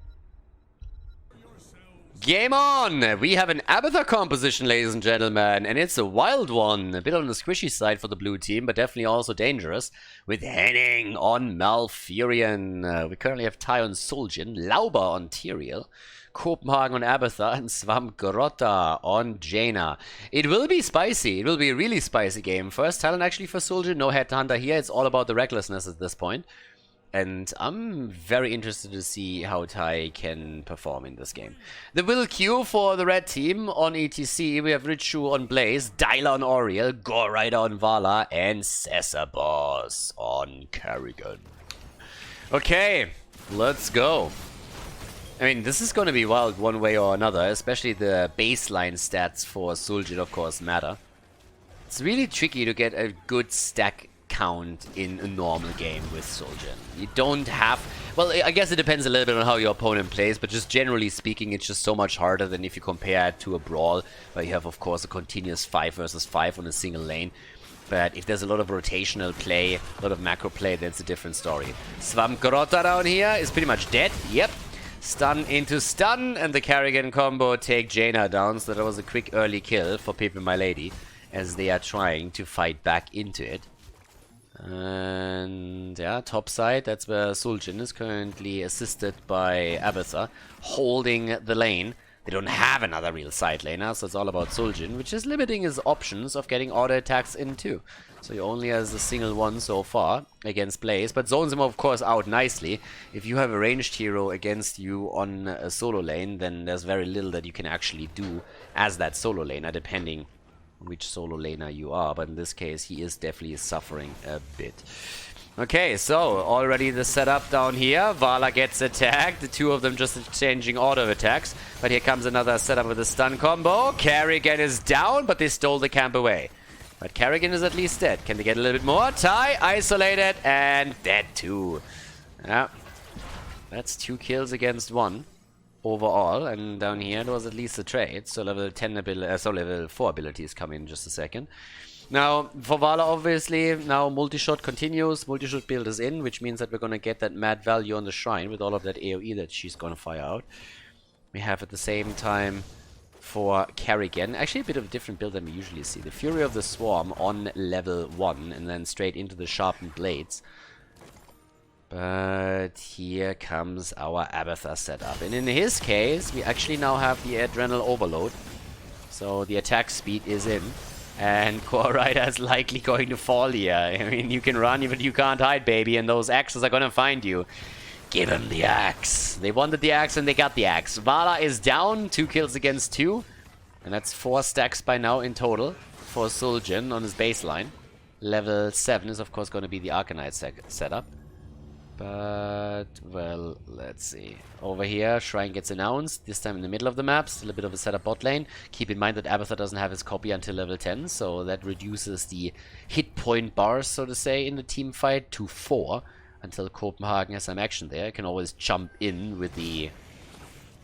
Game on! We have an Abathar composition, ladies and gentlemen, and it's a wild one. A bit on the squishy side for the blue team, but definitely also dangerous. With Henning on Malfurion. We currently have Tai on Suljin, Lauber on Tyrael, Copenhagen on Abathar, and Svamgrotta on Jaina. It will be spicy. It will be a really spicy game. First talent actually for Suljin. No headhunter here. It's all about the recklessness at this point. And I'm very interested to see how Tai can perform in this game. The will queue for the red team on ETC. We have Richu on Blaze, Dyla on Oriel, Gorrider on Vala, and Cesarbos on Kerrigan. Okay, let's go. I mean, this is going to be wild one way or another, especially the baseline stats for Suljin, of course, matter. It's really tricky to get a good stack count in a normal game with Suljin. You don't have... Well, I guess it depends a little bit on how your opponent plays, but just generally speaking, it's just so much harder than if you compare it to a brawl, where you have, of course, a continuous 5 versus 5 on a single lane. But if there's a lot of rotational play, a lot of macro play, that's a different story. Svamgrotta down here is pretty much dead. Yep. Stun into stun, and the Kerrigan combo take Jaina down, so that was a quick early kill for pepeMLady, as they are trying to fight back into it. And yeah, top side, that's where Suljin is currently assisted by Abathar, holding the lane. They don't have another real side laner, so it's all about Suljin, which is limiting his options of getting auto attacks in too. So he only has a single one so far against Blaze, but zones him of course out nicely. If you have a ranged hero against you on a solo lane, then there's very little that you can actually do as that solo laner, depending which solo laner you are, but in this case he is definitely suffering a bit. Okay, so already the setup down here. Vala gets attacked, the two of them just exchanging auto attacks, but here comes another setup with a stun combo. Kerrigan is down, but they stole the camp away. But Kerrigan is at least dead. Can they get a little bit more? Tai isolated and dead too. Yeah, that's 2 kills against 1 overall, and down here there was at least a trade, so level 10 ability, so level 4 abilities come in just a second. Now for Vala, obviously now multi-shot continues, multi-shot build is in, which means that we're gonna get that mad value on the shrine with all of that AoE that she's gonna fire out. We have at the same time for Kerrigan actually a bit of a different build than we usually see. The Fury of the Swarm on level 1 and then straight into the sharpened blades. But here comes our Abathar setup. And in his case, we actually now have the Adrenal Overload. So the attack speed is in. And Gorrider is likely going to fall here. I mean, you can run, but you can't hide, baby. And those axes are going to find you. Give him the axe. They wanted the axe and they got the axe. Vala is down. 2 kills against 2. And that's 4 stacks by now in total for Suljin on his baseline. Level 7 is, of course, going to be the Arcanite setup. But, well, let's see. Over here, Shrine gets announced, this time in the middle of the map, still a bit of a setup bot lane. Keep in mind that Abathar doesn't have his copy until level 10, so that reduces the hit point bars, so to say, in the team fight to 4 until Copenhagen has some action there. You can always jump in with the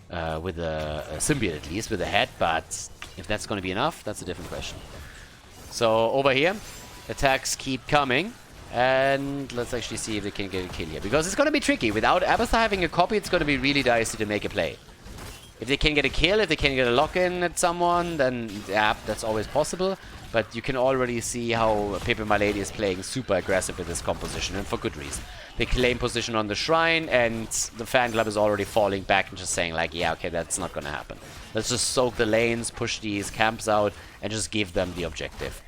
symbiote at least, with the head, but if that's going to be enough, that's a different question. So, over here, attacks keep coming. And let's actually see if they can get a kill here. Because it's going to be tricky. Without Abathar having a copy, it's going to be really dicey to make a play. If they can get a kill, if they can get a lock-in at someone, then yeah, that's always possible. But you can already see how pepeMLady is playing super aggressive with this composition, and for good reason. They claim position on the shrine, and the Fanclub is already falling back and just saying like, yeah, okay, that's not going to happen. Let's just soak the lanes, push these camps out, and just give them the objective.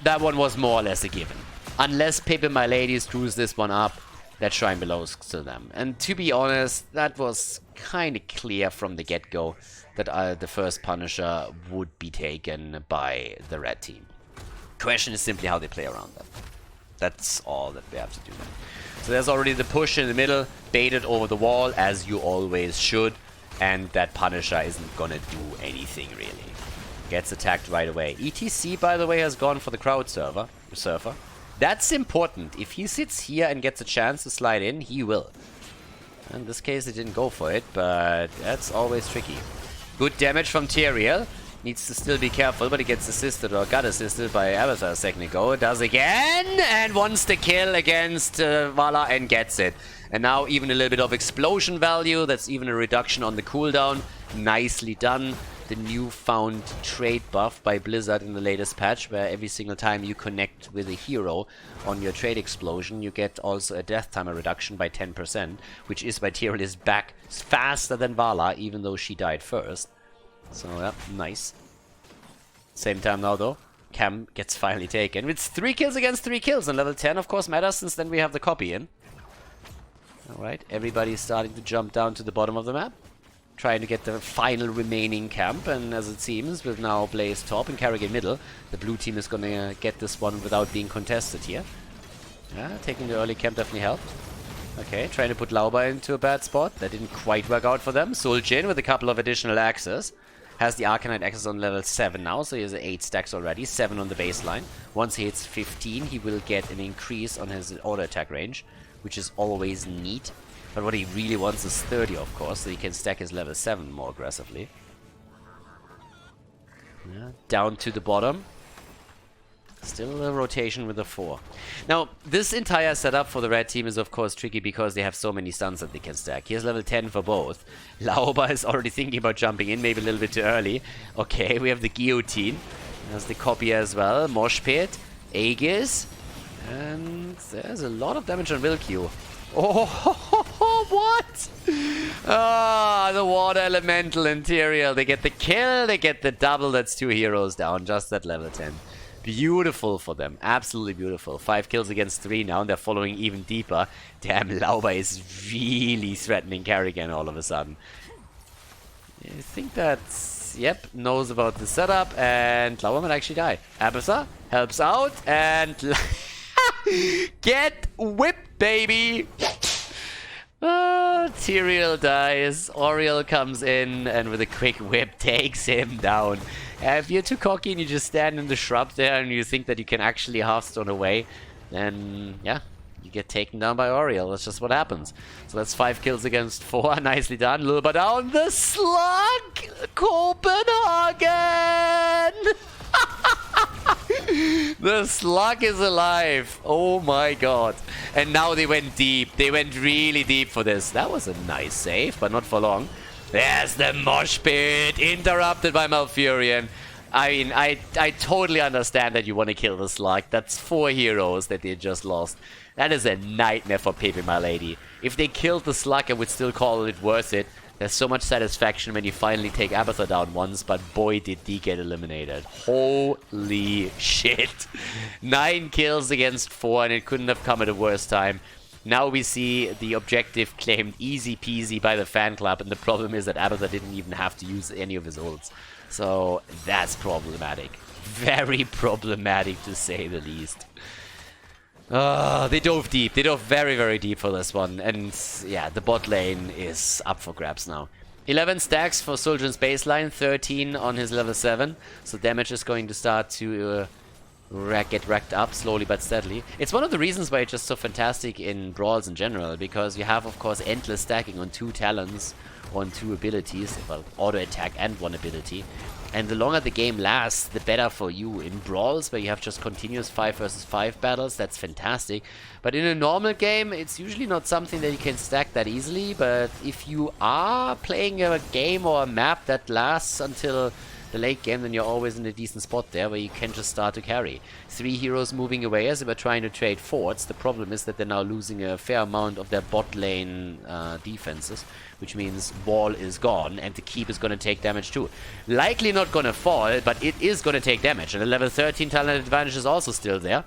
That one was more or less a given. Unless pepeMLady screws this one up, that shrine belongs to them. And to be honest, that was kind of clear from the get-go that the first Punisher would be taken by the red team. Question is simply how they play around that. That's all that we have to do now. So there's already the push in the middle, baited over the wall, as you always should. And that Punisher isn't gonna do anything, really. Gets attacked right away. ETC, by the way, has gone for the crowd surfer. That's important. If he sits here and gets a chance to slide in, he will. In this case, he didn't go for it, but that's always tricky. Good damage from Tyrael. Needs to still be careful, but he gets assisted or got assisted by Abathar a second ago. Does again, and wants the kill against Vala and gets it. And now even a little bit of explosion value. That's even a reduction on the cooldown. Nicely done. The newfound trade buff by Blizzard in the latest patch, where every single time you connect with a hero on your trade explosion, you get also a death timer reduction by 10%, which is why Tyrael is back faster than Vala, even though she died first. So, yeah, nice. Same time now, though. Cam gets finally taken. It's 3 kills against 3 kills, and level 10, of course, matters, since then we have the copy in. Alright, everybody's starting to jump down to the bottom of the map, trying to get the final remaining camp, and as it seems, with now Blaze top and Karrigan middle, the blue team is gonna get this one without being contested here. Yeah, taking the early camp definitely helped. Okay, trying to put Lauber into a bad spot. That didn't quite work out for them. Suljin with a couple of additional axes. Has the Arcanite axes on level 7 now, so he has 8 stacks already, 7 on the baseline. Once he hits 15, he will get an increase on his auto attack range, which is always neat. But what he really wants is 30, of course, so he can stack his level 7 more aggressively. Yeah, down to the bottom. Still a rotation with a 4. Now, this entire setup for the red team is of course tricky because they have so many stuns that they can stack. He has level 10 for both. Lauber is already thinking about jumping in, maybe a little bit too early. Okay, we have the guillotine. There's the copy as well. Mosh pit, Aegis. And there's a lot of damage on Wilq. Oh, what? Ah, the water elemental interior. They get the kill, they get the double. That's 2 heroes down, just at level 10. Beautiful for them. Absolutely beautiful. 5 kills against 3 now, and they're following even deeper. Damn, Lauber is really threatening Karrigan all of a sudden. I think that's... Yep, knows about the setup, and Lauber might actually die. Abathur helps out, and... Get whipped, baby! Tyrael dies, Oriel comes in, and with a quick whip takes him down. If you're too cocky and you just stand in the shrub there and you think that you can actually Hearthstone away, then, yeah, you get taken down by Oriel. That's just what happens. So that's 5 kills against 4. Nicely done. Lauber down. The Slug! Copenhagen! The Slug is alive. Oh my god. And now they went deep. They went really deep for this. That was a nice save, but not for long. There's the mosh pit, interrupted by Malfurion. I mean, I totally understand that you want to kill the Slug. That's 4 heroes that they just lost. That is a nightmare for pepeMLady. If they killed the Slug, I would still call it worth it. There's so much satisfaction when you finally take Abathur down once, but boy did he get eliminated. Holy shit. 9 kills against 4, and it couldn't have come at a worse time. Now we see the objective claimed easy peasy by the fan club, and the problem is that Abathur didn't even have to use any of his ults. So that's problematic. Very problematic to say the least. They dove deep. They dove very, very deep for this one. And yeah, the bot lane is up for grabs now. 11 stacks for Suljin's baseline, 13 on his level 7. So damage is going to start to... get racked up slowly but steadily. It's one of the reasons why it's just so fantastic in brawls in general, because you have of course endless stacking on 2 talents, on 2 abilities, well, auto attack and 1 ability. And the longer the game lasts, the better for you. In brawls where you have just continuous 5 versus 5 battles, that's fantastic. But in a normal game, it's usually not something that you can stack that easily. But if you are playing a game or a map that lasts until the late game, then you're always in a decent spot there where you can just start to carry. 3 heroes moving away as they were trying to trade forts. The problem is that they're now losing a fair amount of their bot lane defenses, which means wall is gone and the keep is going to take damage too. Likely not going to fall, but it is going to take damage, and the level 13 talent advantage is also still there.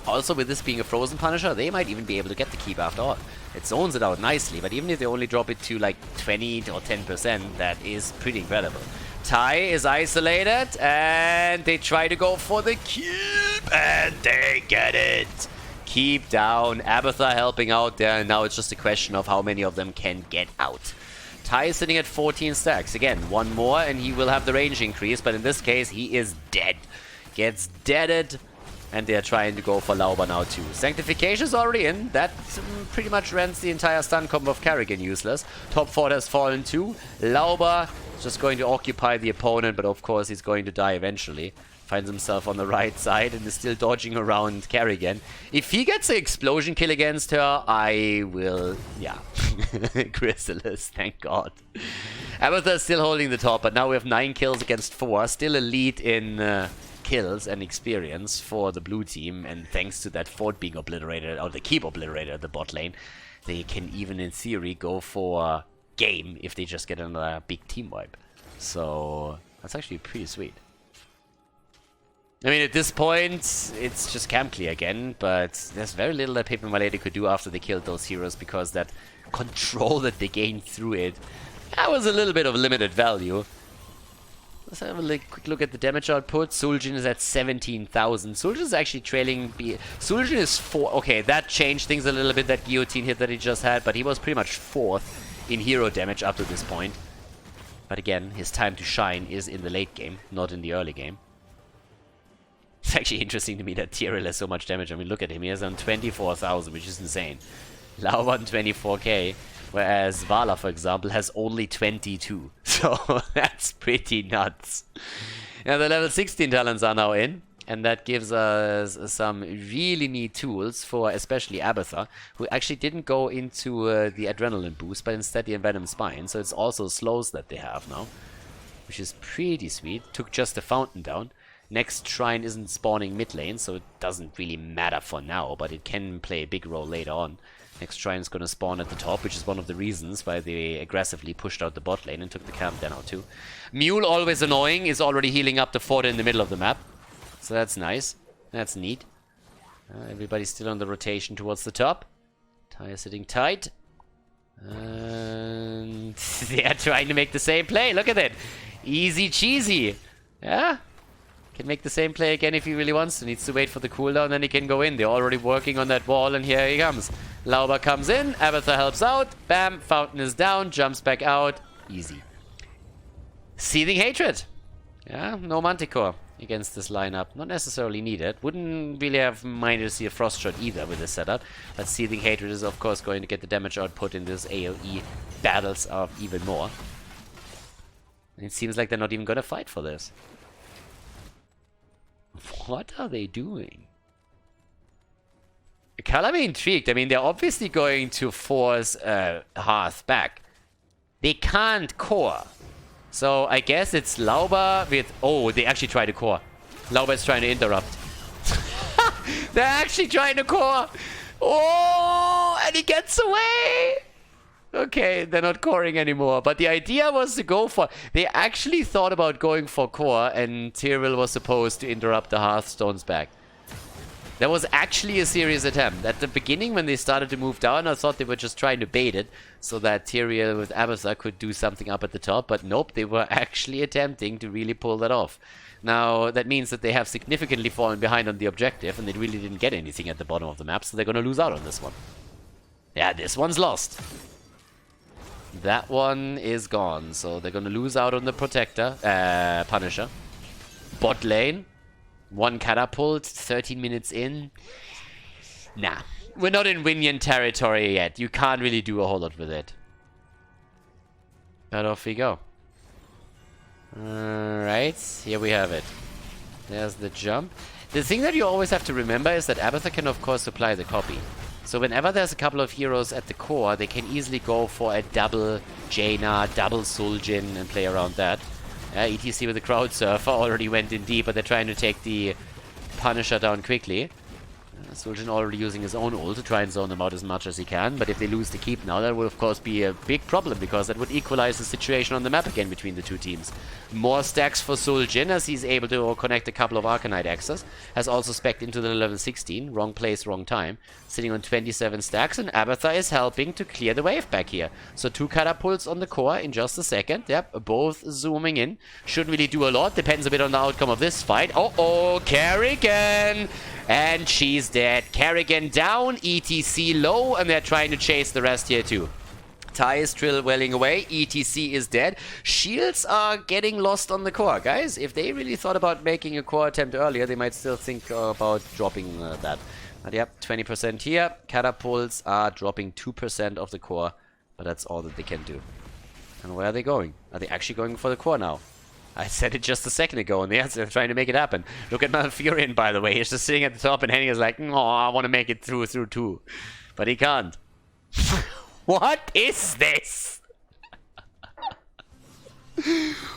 Also, with this being a frozen punisher, they might even be able to get the keep after all. It zones it out nicely, but even if they only drop it to like 20 or 10%, that is pretty incredible. Tai is isolated, and they try to go for the keep, and they get it. Keep down. Abathur helping out there, and now it's just a question of how many of them can get out. Tai is sitting at 14 stacks. Again, 1 more, and he will have the range increase, but in this case, he is dead. Gets deaded, and they're trying to go for Lauber now too. Sanctification is already in. That pretty much rents the entire stun combo of Karrigan useless. Top 4 has fallen too. Lauber just going to occupy the opponent, but of course he's going to die eventually. Finds himself on the right side and is still dodging around Kerrigan. If he gets an explosion kill against her, I will... yeah. Chrysalis, thank God. Abathur is still holding the top, but now we have 9 kills against 4. Still a lead in kills and experience for the blue team. And thanks to that fort being obliterated, or the keep obliterated at the bot lane, they can even in theory go for game if they just get another big team wipe. So that's actually pretty sweet. I mean, at this point, it's just camp clear again, but there's very little that pepeMLady could do after they killed those heroes, because that control that they gained through it, that was a little bit of limited value. Let's have a quick look at the damage output. Suljin is at 17,000. Suljin is actually trailing... Suljin is 4... Okay, that changed things a little bit, that guillotine hit that he just had, but he was pretty much 4th in hero damage up to this point. But again, his time to shine is in the late game, not in the early game. It's actually interesting to me that Tyrael has so much damage. I mean, look at him. He has on 24,000, which is insane. Lauber on 24k, whereas Vala, for example, has only 22. So that's pretty nuts. Now, the level 16 talents are now in, and that gives us some really neat tools for especially Abathur, who actually didn't go into the adrenaline boost, but instead the envenom spine. So it's also slows that they have now, which is pretty sweet. Took just the fountain down. Next shrine isn't spawning mid lane, so it doesn't really matter for now, but it can play a big role later on. Next shrine is going to spawn at the top, which is one of the reasons why they aggressively pushed out the bot lane and took the camp down out too. Mule, always annoying, is already healing up the fort in the middle of the map. So that's nice. That's neat. Everybody's still on the rotation towards the top. Tai is sitting tight. And they are trying to make the same play. Look at it. Easy cheesy. Yeah? Can make the same play again if he really wants to. Needs to wait for the cooldown, then he can go in. They're already working on that wall, and here he comes. Lauber comes in, Abathur helps out. Bam, fountain is down, jumps back out. Easy. Seething Hatred. Yeah, no Manticore against this lineup. Not necessarily needed. Wouldn't really have minded to see a Frost Shot either with this setup. But Seething Hatred is of course going to get the damage output in this AoE battles of even more. And it seems like they're not even going to fight for this. What are they doing? Color me intrigued. I mean, they're obviously going to force Hearth back. They can't core. So I guess it's Lauber with... Oh, they actually tried to core. Lauber is trying to interrupt. They're actually trying to core. Oh, and he gets away. Okay, they're not coring anymore. But the idea was to go for... They actually thought about going for core, and Tyrael was supposed to interrupt the Hearthstone's back. That was actually a serious attempt. At the beginning, when they started to move down, I thought they were just trying to bait it, so that Tyrael with Abathur could do something up at the top. But nope, they were actually attempting to really pull that off. Now, that means that they have significantly fallen behind on the objective, and they really didn't get anything at the bottom of the map, so they're going to lose out on this one. Yeah, this one's lost. That one is gone, so they're gonna lose out on the Protector, Punisher. Bot lane, 1 catapult, 13 minutes in. Nah, we're not in Winion territory yet. You can't really do a whole lot with it. But off we go. Alright, here we have it. There's the jump. The thing that you always have to remember is that Abathur can of course supply the copy. So whenever there's a couple of heroes at the core, they can easily go for a double Jaina, double Suljin and play around that. ETC with the Crowd Surfer already went in deep, but they're trying to take the Punisher down quickly. Suljin already using his own ult to try and zone them out as much as he can, but if they lose the keep now, that will of course be a big problem, because that would equalize the situation on the map again between the two teams. More stacks for Suljin as he's able to connect a couple of Arcanite axes. Has also specced into the level 16, wrong place, wrong time. Sitting on 27 stacks, and Abathur is helping to clear the wave back here. So 2 catapults on the core in just a second. Yep, both zooming in. Shouldn't really do a lot, depends a bit on the outcome of this fight. Oh, Kerrigan! And she's dead. Kerrigan down, ETC low, and they're trying to chase the rest here too. Tai is still welling away, ETC is dead. Shields are getting lost on the core, guys. If they really thought about making a core attempt earlier, they might still think about dropping that. But yep, 20% here. Catapults are dropping 2% of the core, but that's all that they can do. And where are they going? Are they actually going for the core now? I said it just a second ago, and yes, they're trying to make it happen. Look at Malfurion, by the way. He's just sitting at the top, and Henning is like, "Oh, I want to make it through too," but he can't. What is this?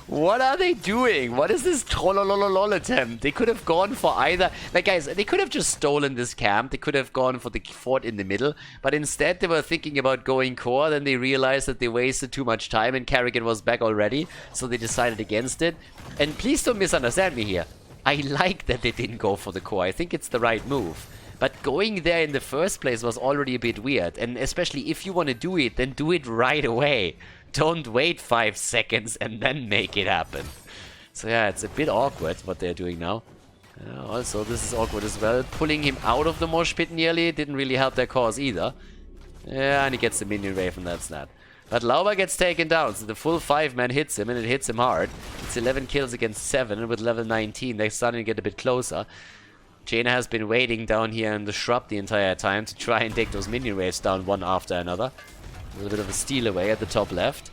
What are they doing? What is this trollolololol attempt? They could have gone for either... Like, guys, they could have just stolen this camp. They could have gone for the fort in the middle. But instead, they were thinking about going core. Then they realized that they wasted too much time and Kerrigan was back already. So they decided against it. And please don't misunderstand me here. I like that they didn't go for the core. I think it's the right move. But going there in the first place was already a bit weird. And especially if you want to do it, then do it right away. Don't wait 5 seconds and then make it happen. So yeah, it's a bit awkward what they're doing now. Also, this is awkward as well. Pulling him out of the mosh pit nearly didn't really help their cause either. Yeah, and he gets the minion wave and that's that. But Lauber gets taken down, so the full 5-man hits him and it hits him hard. It's 11 kills against 7, and with level 19 they're starting to get a bit closer. Jaina has been waiting down here in the shrub the entire time to try and take those minion waves down one after another. A little bit of a steal away at the top left.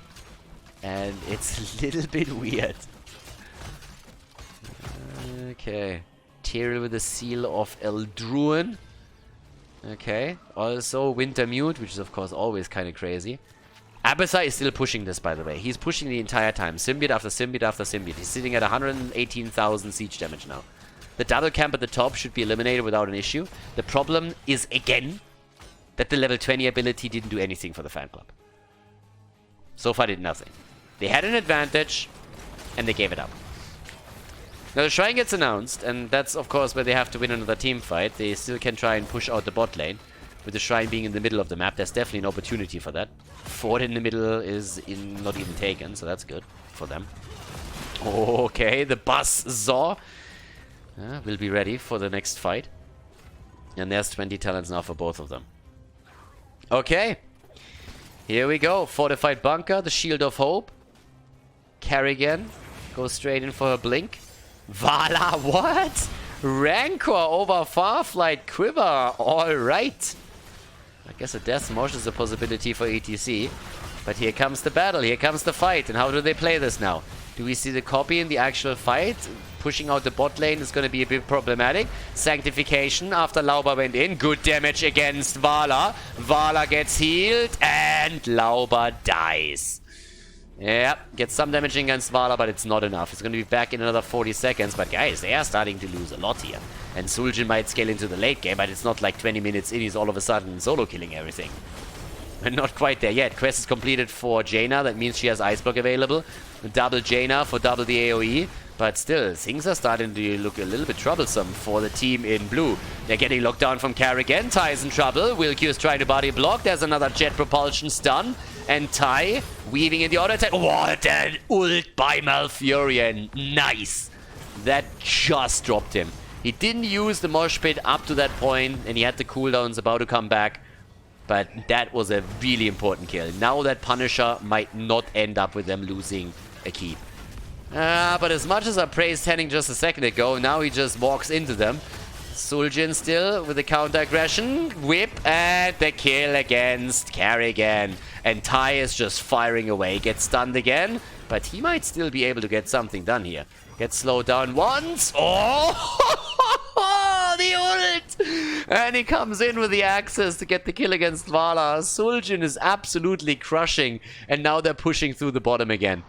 And it's a little bit weird. Okay. Tyrael with the seal of Eldruin. Okay. Also Winter Mute, which is of course always kind of crazy. Abyssar is still pushing this, by the way. He's pushing the entire time. Symbiote after Symbiote after Symbiote. He's sitting at 118,000 siege damage now. The double camp at the top should be eliminated without an issue. The problem is, again, that the level 20 ability didn't do anything for the Fanclub. So far did nothing. They had an advantage, and they gave it up. Now the shrine gets announced, and that's of course where they have to win another team fight. They still can try and push out the bot lane. With the shrine being in the middle of the map, there's definitely an opportunity for that. Fort in the middle is not even taken, so that's good for them. Okay, the buzz Zaw will be ready for the next fight. And there's 20 talents now for both of them. Okay. Here we go. Fortified bunker, the shield of hope. Kerrigan goes straight in for her blink. Vala, what? Rancor over Farflight Quiver. Alright. I guess a death mosh is a possibility for ETC. But here comes the battle. Here comes the fight. And how do they play this now? Do we see the copy in the actual fight? Pushing out the bot lane is going to be a bit problematic. Sanctification after Lauber went in. Good damage against Vala. Vala gets healed and Lauber dies. Yeah, gets some damage against Vala, but it's not enough. It's going to be back in another 40 seconds. But guys, they are starting to lose a lot here. And Suljin might scale into the late game, but it's not like 20 minutes in, he's all of a sudden solo killing everything. We're not quite there yet. Quest is completed for Jaina. That means she has Ice Block available. Double Jaina for double the AoE. But still, things are starting to look a little bit troublesome for the team in blue. They're getting locked down from Kerrigan. Tai is in trouble. Wilkyu is trying to body block. There's another jet propulsion stun. And Tai weaving in the auto attack. What an ult by Malfurion. Nice. That just dropped him. He didn't use the mosh pit up to that point, and he had the cooldowns about to come back. But that was a really important kill. Now that Punisher might not end up with them losing a keep. But as much as I praised Henning just a second ago, now he just walks into them. Suljin still with the counter-aggression. Whip and the kill against Kerrigan. And Tai is just firing away. Gets stunned again. But he might still be able to get something done here. Gets slowed down once. Oh! The ult! And he comes in with the axes to get the kill against Vala. Suljin is absolutely crushing. And now they're pushing through the bottom again.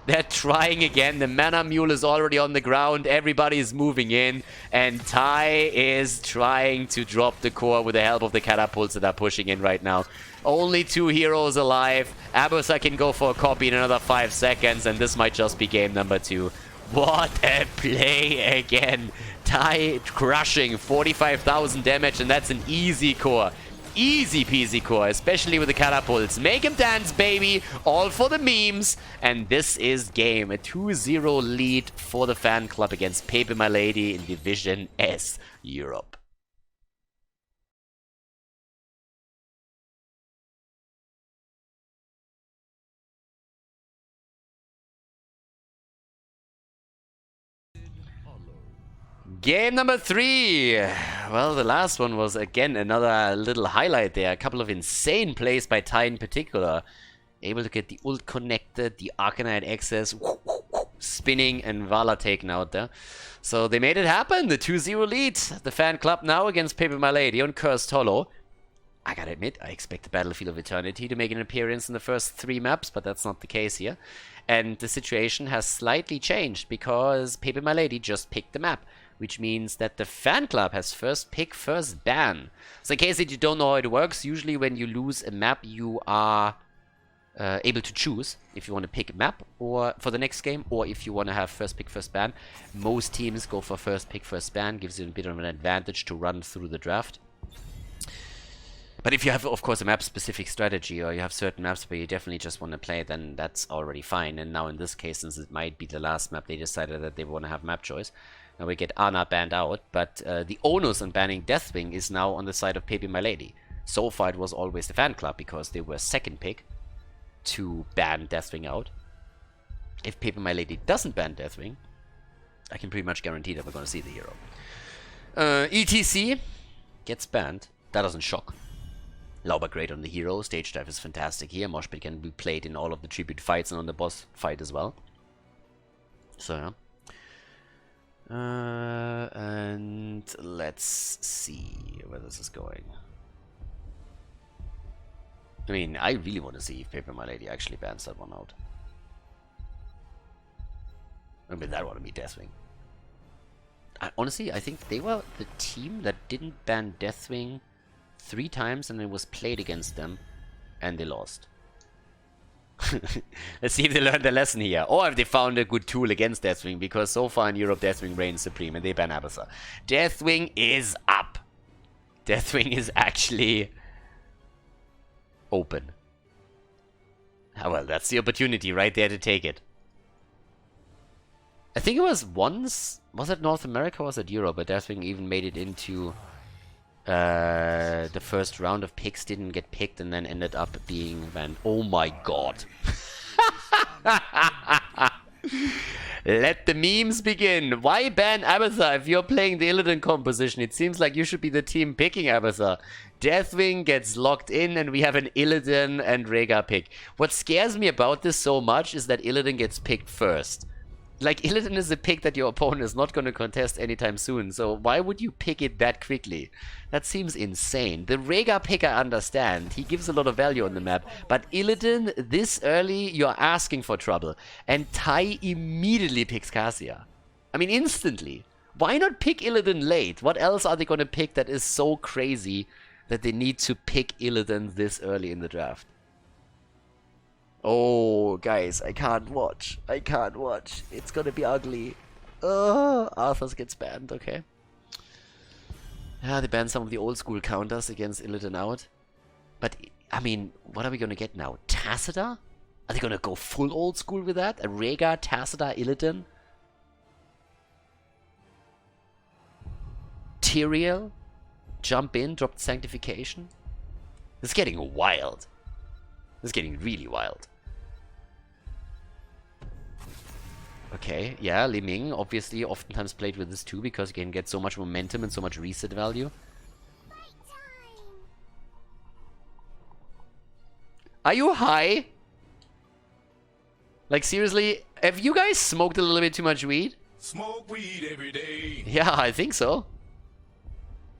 They're trying again. The mana mule is already on the ground. Everybody is moving in. And Tai is trying to drop the core with the help of the catapults that are pushing in right now. Only 2 heroes alive. Abyssar can go for a copy in another 5 seconds. And this might just be game number 2. What a play again. Tai crushing 45,000 damage. And that's an easy core. Easy peasy core, especially with the catapults. Make him dance, baby. All for the memes. And this is game. A 2-0 lead for the Fanclub against pepeMLady in Division S Europe. Game number 3. Well, the last one was again another little highlight there. A couple of insane plays by Tai in particular. Able to get the ult connected, the Arcanite access, spinning and Vala taken out there. So they made it happen. The 2-0 lead. The fan club now against pepeMLady on Cursed Hollow. I gotta admit, I expect the Battlefield of Eternity to make an appearance in the first 3 maps, but that's not the case here. And the situation has slightly changed because pepeMLady just picked the map, which means that the fan club has first pick, first ban. So in case that you don't know how it works, usually when you lose a map, you are able to choose if you want to pick a map or for the next game, or if you want to have first pick, first ban. Most teams go for first pick, first ban, gives you a bit of an advantage to run through the draft. But if you have, of course, a map-specific strategy, or you have certain maps where you definitely just want to play, then that's already fine. And now in this case, since it might be the last map, they decided that they want to have map choice. Now we get Ana banned out, but the onus on banning Deathwing is now on the side of pepeMLady. So far it was always the fan club, because they were second pick to ban Deathwing out. If pepeMLady doesn't ban Deathwing, I can pretty much guarantee that we're going to see the hero. ETC gets banned. That doesn't shock. Lauber great on the hero. Stage dive is fantastic here. Moshpit can be played in all of the tribute fights and on the boss fight as well. So yeah. And let's see where this is going. I mean, I really want to see if pepeMLady actually bans that one out. I mean, that want to be Deathwing. Honestly, I think they were the team that didn't ban Deathwing 3 times and it was played against them and they lost. Let's see if they learned their lesson here, or if they found a good tool against Deathwing, because so far in Europe Deathwing reigns supreme and they ban Abyssal. Deathwing is up. Deathwing is actually open. Oh, well, that's the opportunity right there to take it. I think it was once, was it North America or was it Europe, but Deathwing even made it into the first round of picks, didn't get picked, and then ended up being banned. Oh my god. Let the memes begin. Why ban Abyssal if you're playing the Illidan composition? It seems like you should be the team picking Abyssal. Deathwing gets locked in and we have an Illidan and Rhaegar pick. What scares me about this so much is that Illidan gets picked first. Like, Illidan is a pick that your opponent is not going to contest anytime soon, so why would you pick it that quickly? That seems insane. The Rhaegar pick I understand, he gives a lot of value on the map, but Illidan this early, you're asking for trouble. And Tai immediately picks Cassia. I mean, instantly. Why not pick Illidan late? What else are they going to pick that is so crazy that they need to pick Illidan this early in the draft? Oh, guys, I can't watch. I can't watch. It's gonna be ugly. Arthas gets banned, okay. Yeah, they banned some of the old school counters against Illidan out. But, I mean, what are we gonna get now? Tacita? Are they gonna go full old school with that? A Rhaegar, Tacita, Illidan? Tyrael? Jump in, drop Sanctification? This is getting wild. This is getting really wild. Okay, yeah, Li Ming obviously oftentimes played with this too, because you can get so much momentum and so much reset value. Are you high? Like, seriously, have you guys smoked a little bit too much weed? Smoke weed every day. Yeah, I think so.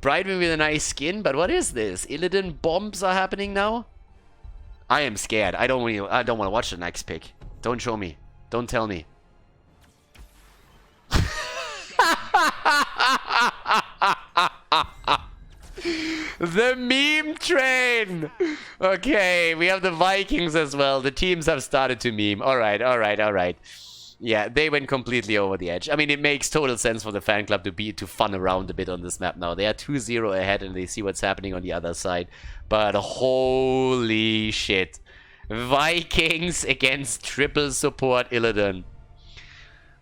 Brightwing with a nice skin, but what is this? Illidan bombs are happening now? I am scared. I don't want to watch the next pick. Don't show me. Don't tell me. The meme train! Okay, we have the Vikings as well. The teams have started to meme. Alright, alright, alright. Yeah, they went completely over the edge. I mean, it makes total sense for the fan club to fun around a bit on this map now. They are 2-0 ahead and they see what's happening on the other side. But holy shit. Vikings against triple support Illidan.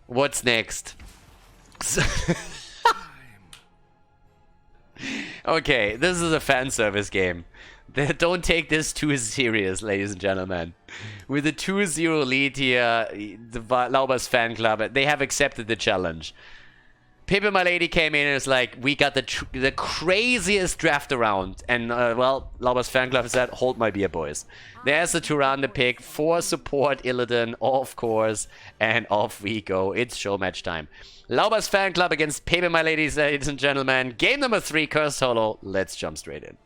What's next? Okay, this is a fan service game. Don't take this too serious, ladies and gentlemen. With a 2-0 lead here, the Lauber's fan club, they have accepted the challenge. pepeMLady came in and was like, we got the craziest draft around. And, well, Lauber's fan club said, hold my beer, boys. There's the two-rounder pick for support Illidan, of course. And off we go. It's show match time. Lauber's fan club against pepeMLady, ladies and gentlemen. Game number 3, Cursed Hollow. Let's jump straight in.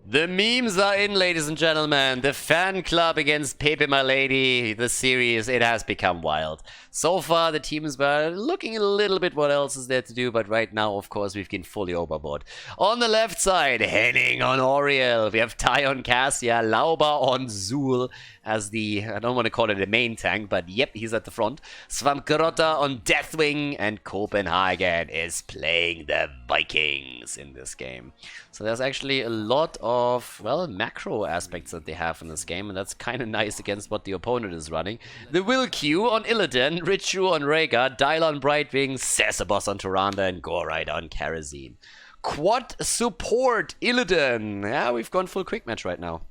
The memes are in, ladies and gentlemen. The fan club against pepeMLady. The series, it has become wild. So far, the teams were looking a little bit what else is there to do, but right now, of course, we've been fully overboard. On the left side, Henning on Oriel. We have Ty on Cassia, Lauber on Zul as the, I don't want to call it a main tank, but yep, he's at the front. Svamgrotta on Deathwing, and Copenhagen is playing the Vikings in this game. So there's actually a lot of, well, macro aspects that they have in this game, and that's kind of nice against what the opponent is running. The Will Q on Illidan, Richu on Rhaegar, Dial on Brightwing, Cesabos on Tyrande, and Goride on Karazim. Quad support Illidan. Yeah, we've gone full quick match right now.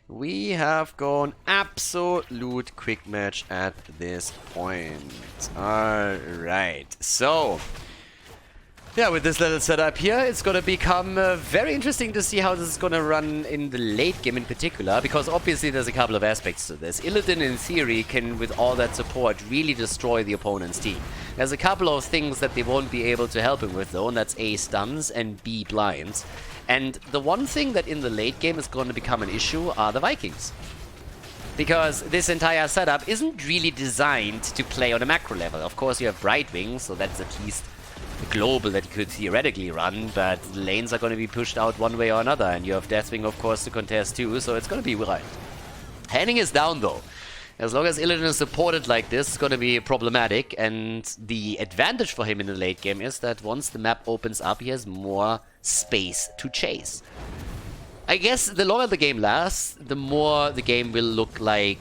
We have gone absolute quick match at this point. Alright, so yeah, with this little setup here, it's going to become very interesting to see how this is going to run in the late game in particular, because obviously there's a couple of aspects to this. Illidan, in theory, can, with all that support, really destroy the opponent's team. There's a couple of things that they won't be able to help him with, though, and that's A, stuns, and B, blinds. And the one thing that in the late game is going to become an issue are the Vikings. Because this entire setup isn't really designed to play on a macro level. Of course, you have Brightwing, so that's at least global that you could theoretically run, but lanes are going to be pushed out one way or another, and you have Deathwing, of course, to contest too, so it's going to be right. Henning is down, though. As long as Illidan is supported like this, it's going to be problematic, and the advantage for him in the late game is that once the map opens up, he has more space to chase. I guess the longer the game lasts, the more the game will look like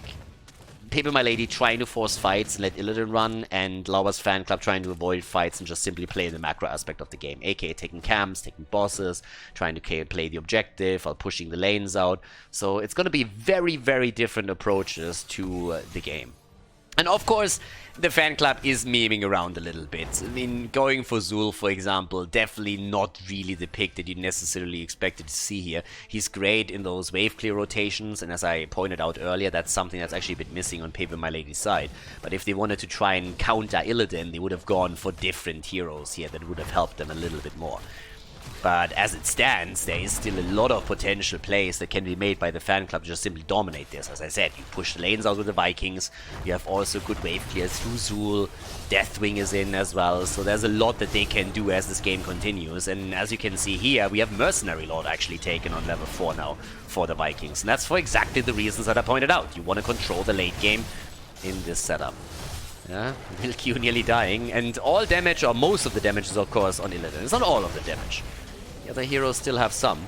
pepeMLady trying to force fights and let Illidan run, and Lauber's fan club trying to avoid fights and just simply play the macro aspect of the game, aka taking camps, taking bosses, trying to play the objective while pushing the lanes out. So it's going to be very, very different approaches to the game. And of course, the fan club is memeing around a little bit. I mean, going for Zul, for example, definitely not really the pick that you necessarily expected to see here. He's great in those wave clear rotations, and as I pointed out earlier, that's something that's actually a bit missing on pepeMLady's side. But if they wanted to try and counter Illidan, they would have gone for different heroes here that would have helped them a little bit more. But as it stands, there is still a lot of potential plays that can be made by the fan club to just simply dominate this. As I said, you push the lanes out with the Vikings, you have also good wave clears through Zul, Deathwing is in as well, so there's a lot that they can do as this game continues. And as you can see here, we have Mercenary Lord actually taken on level 4 now for the Vikings. And that's for exactly the reasons that I pointed out. You want to control the late game in this setup. Yeah, Milq nearly dying, and all damage, or most of the damage, is of course on Illidan. It's not all of the damage. The other heroes still have some.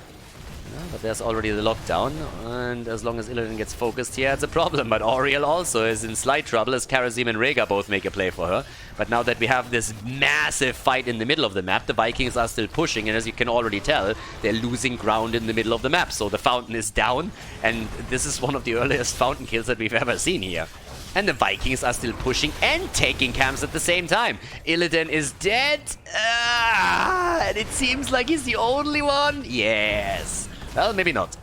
Yeah, but there's already the lockdown, and as long as Illidan gets focused here, it's a problem. But Oriel also is in slight trouble, as Karazim and Rhaegar both make a play for her. But now that we have this massive fight in the middle of the map, the Vikings are still pushing, and as you can already tell, they're losing ground in the middle of the map. So the fountain is down, and this is one of the earliest fountain kills that we've ever seen here. And the Vikings are still pushing and taking camps at the same time. Illidan is dead. And it seems like he's the only one. Yes. Well, maybe not.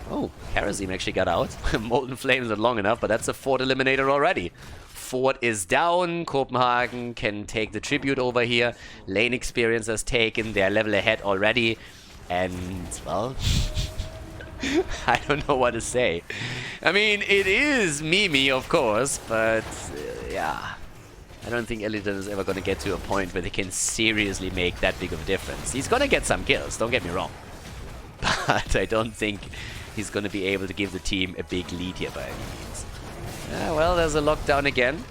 Oh, Karazim actually got out. Molten Flames not long enough, but that's a Fort eliminator already. Fort is down. Copenhagen can take the tribute over here. Lane experience has taken. They're level ahead already. And, well... I don't know what to say. I mean, it is memey, of course, but yeah. I don't think Illidan is ever going to get to a point where they can seriously make that big of a difference. He's going to get some kills, don't get me wrong. But I don't think he's going to be able to give the team a big lead here by any means. Yeah, well, there's a lockdown again.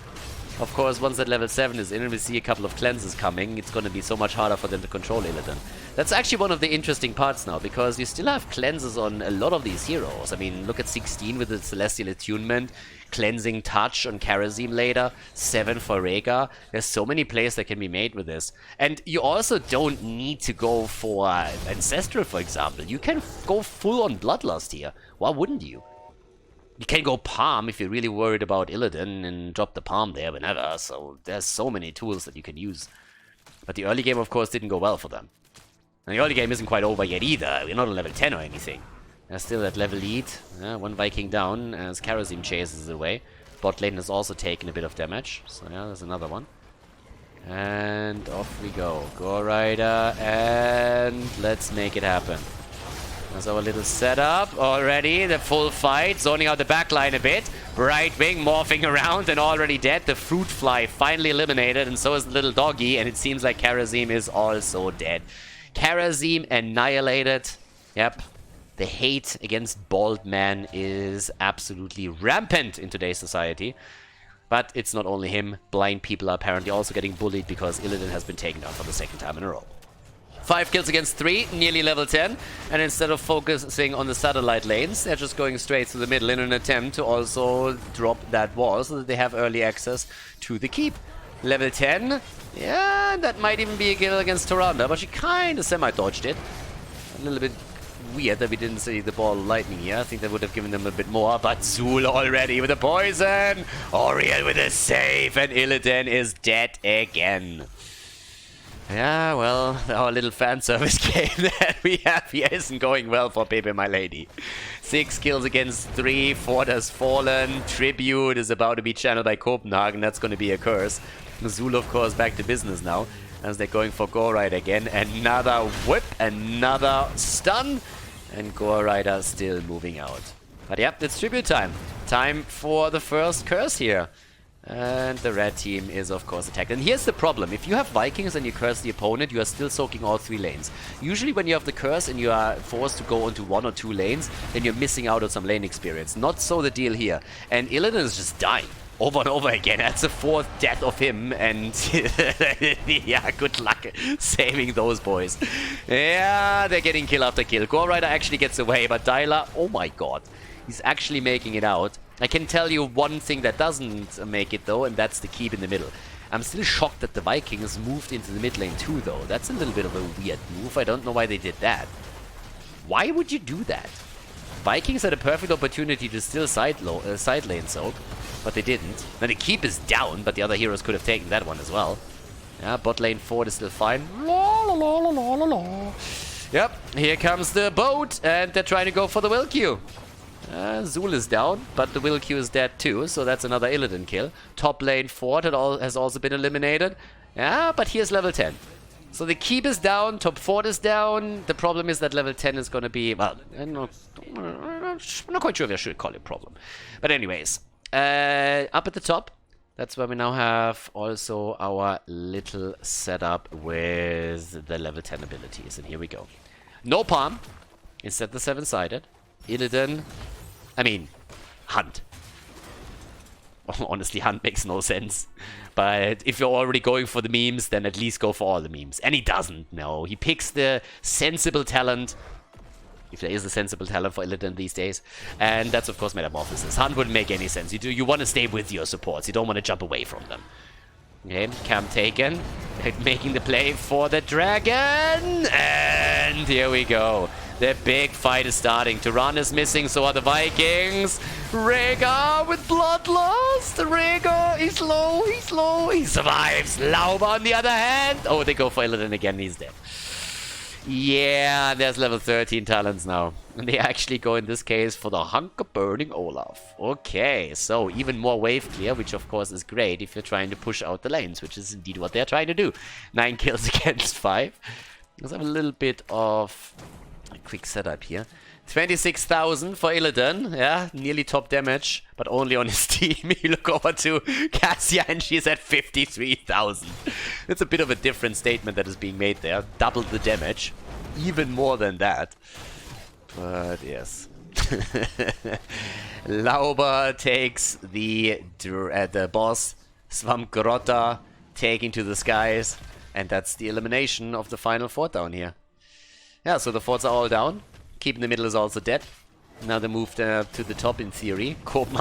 Of course, once that level 7 is in and we see a couple of cleanses coming, it's going to be so much harder for them to control Illidan. That's actually one of the interesting parts now, because you still have cleanses on a lot of these heroes. I mean, look at 16 with the Celestial Attunement, Cleansing Touch on Karazim later, 7 for Rhaegar. There's so many plays that can be made with this. And you also don't need to go for Ancestral, for example. You can go full on Bloodlust here. Why wouldn't you? You can go palm if you're really worried about Illidan and drop the palm there whenever. So there's so many tools that you can use. But the early game, of course, didn't go well for them. And the early game isn't quite over yet either. We're not on level 10 or anything. There's still that level lead. One Viking down as Kharazim chases it away. Bot lane has also taken a bit of damage. So yeah, there's another one. And off we go. Go Rider, and let's make it happen. There's our little setup already. The full fight, zoning out the backline a bit. Right wing morphing around and already dead. The fruit fly finally eliminated, and so is the little doggy. And it seems like Kharazim is also dead. Kharazim annihilated. Yep. The hate against bald man is absolutely rampant in today's society. But it's not only him. Blind people are apparently also getting bullied because Illidan has been taken down for the second time in a row. 5 kills against 3, nearly level 10. And instead of focusing on the satellite lanes, they're just going straight to the middle in an attempt to also drop that wall so that they have early access to the keep. Level 10. Yeah, that might even be a kill against Tyrande, but she kind of semi-dodged it. A little bit weird that we didn't see the ball lightning here. I think that would have given them a bit more, but Zul already with a poison. Oriel with a save, and Illidan is dead again. Yeah, well, our little fan service game that we have here isn't going well for pepeMLady. 6 kills against 3, Fort has fallen, Tribute is about to be channeled by Copenhagen, that's going to be a curse. Zul, of course, back to business now, as they're going for Gore Rider again. Another whip, another stun, and Gore Rider still moving out. But yep, it's Tribute time. Time for the first curse here. And the red team is, of course, attacked. And here's the problem. If you have Vikings and you curse the opponent, you are still soaking all 3 lanes. Usually when you have the curse and you are forced to go onto 1 or 2 lanes, then you're missing out on some lane experience. Not so the deal here. And Illidan is just dying over and over again. That's the 4th death of him. And yeah, good luck saving those boys. Yeah, they're getting kill after kill. Gore Rider actually gets away, but Dyla, oh my god. He's actually making it out. I can tell you one thing that doesn't make it though, and that's the keep in the middle. I'm still shocked that the Vikings moved into the mid lane too though. That's a little bit of a weird move. I don't know why they did that. Why would you do that? Vikings had a perfect opportunity to still side lane soak, but they didn't. Now the keep is down, but the other heroes could have taken that one as well. Yeah, bot lane Ford is still fine. Yep, here comes the boat, and they're trying to go for the will queue. Zul is down, but the will queue is dead too, so that's another Illidan kill. Top lane Fort has also been eliminated. Yeah, but here's level 10. So the keep is down, top Fort is down. The problem is that level 10 is going to be, well, I'm not quite sure if I should call it a problem. But anyways, up at the top, that's where we now have also our little setup with the level 10 abilities. And here we go. No palm, instead the 7-sided. Illidan, Hunt. Honestly, Hunt makes no sense. But if you're already going for the memes, then at least go for all the memes. And he doesn't, no. He picks the sensible talent, if there is a sensible talent for Illidan these days. And that's, of course, Metamorphosis. Hunt wouldn't make any sense. You want to stay with your supports. You don't want to jump away from them. Okay, camp taken. Making the play for the dragon. And here we go. The big fight is starting. Tyrande is missing, so are the Vikings. Rhaegar with bloodlust. Rhaegar, he's low, he survives. Lauber on the other hand. Oh, they go for Illidan again, he's dead. Yeah, there's level 13 talents now. And they actually go, in this case, for the Hunker Burning Olaf. Okay, so even more wave clear, which of course is great if you're trying to push out the lanes, which is indeed what they're trying to do. 9 kills against 5. Let's have a little bit of a quick setup here. 26,000 for Illidan, yeah, nearly top damage, but only on his team. You look over to Cassia and she's at 53,000. It's a bit of a different statement that is being made there. Double the damage, even more than that. But yes. Lauber takes the boss, Svamgrotta taking to the skies, and that's the elimination of the final fort down here. Yeah, so the forts are all down. Keep in the middle is also dead. Now they moved to the top in theory.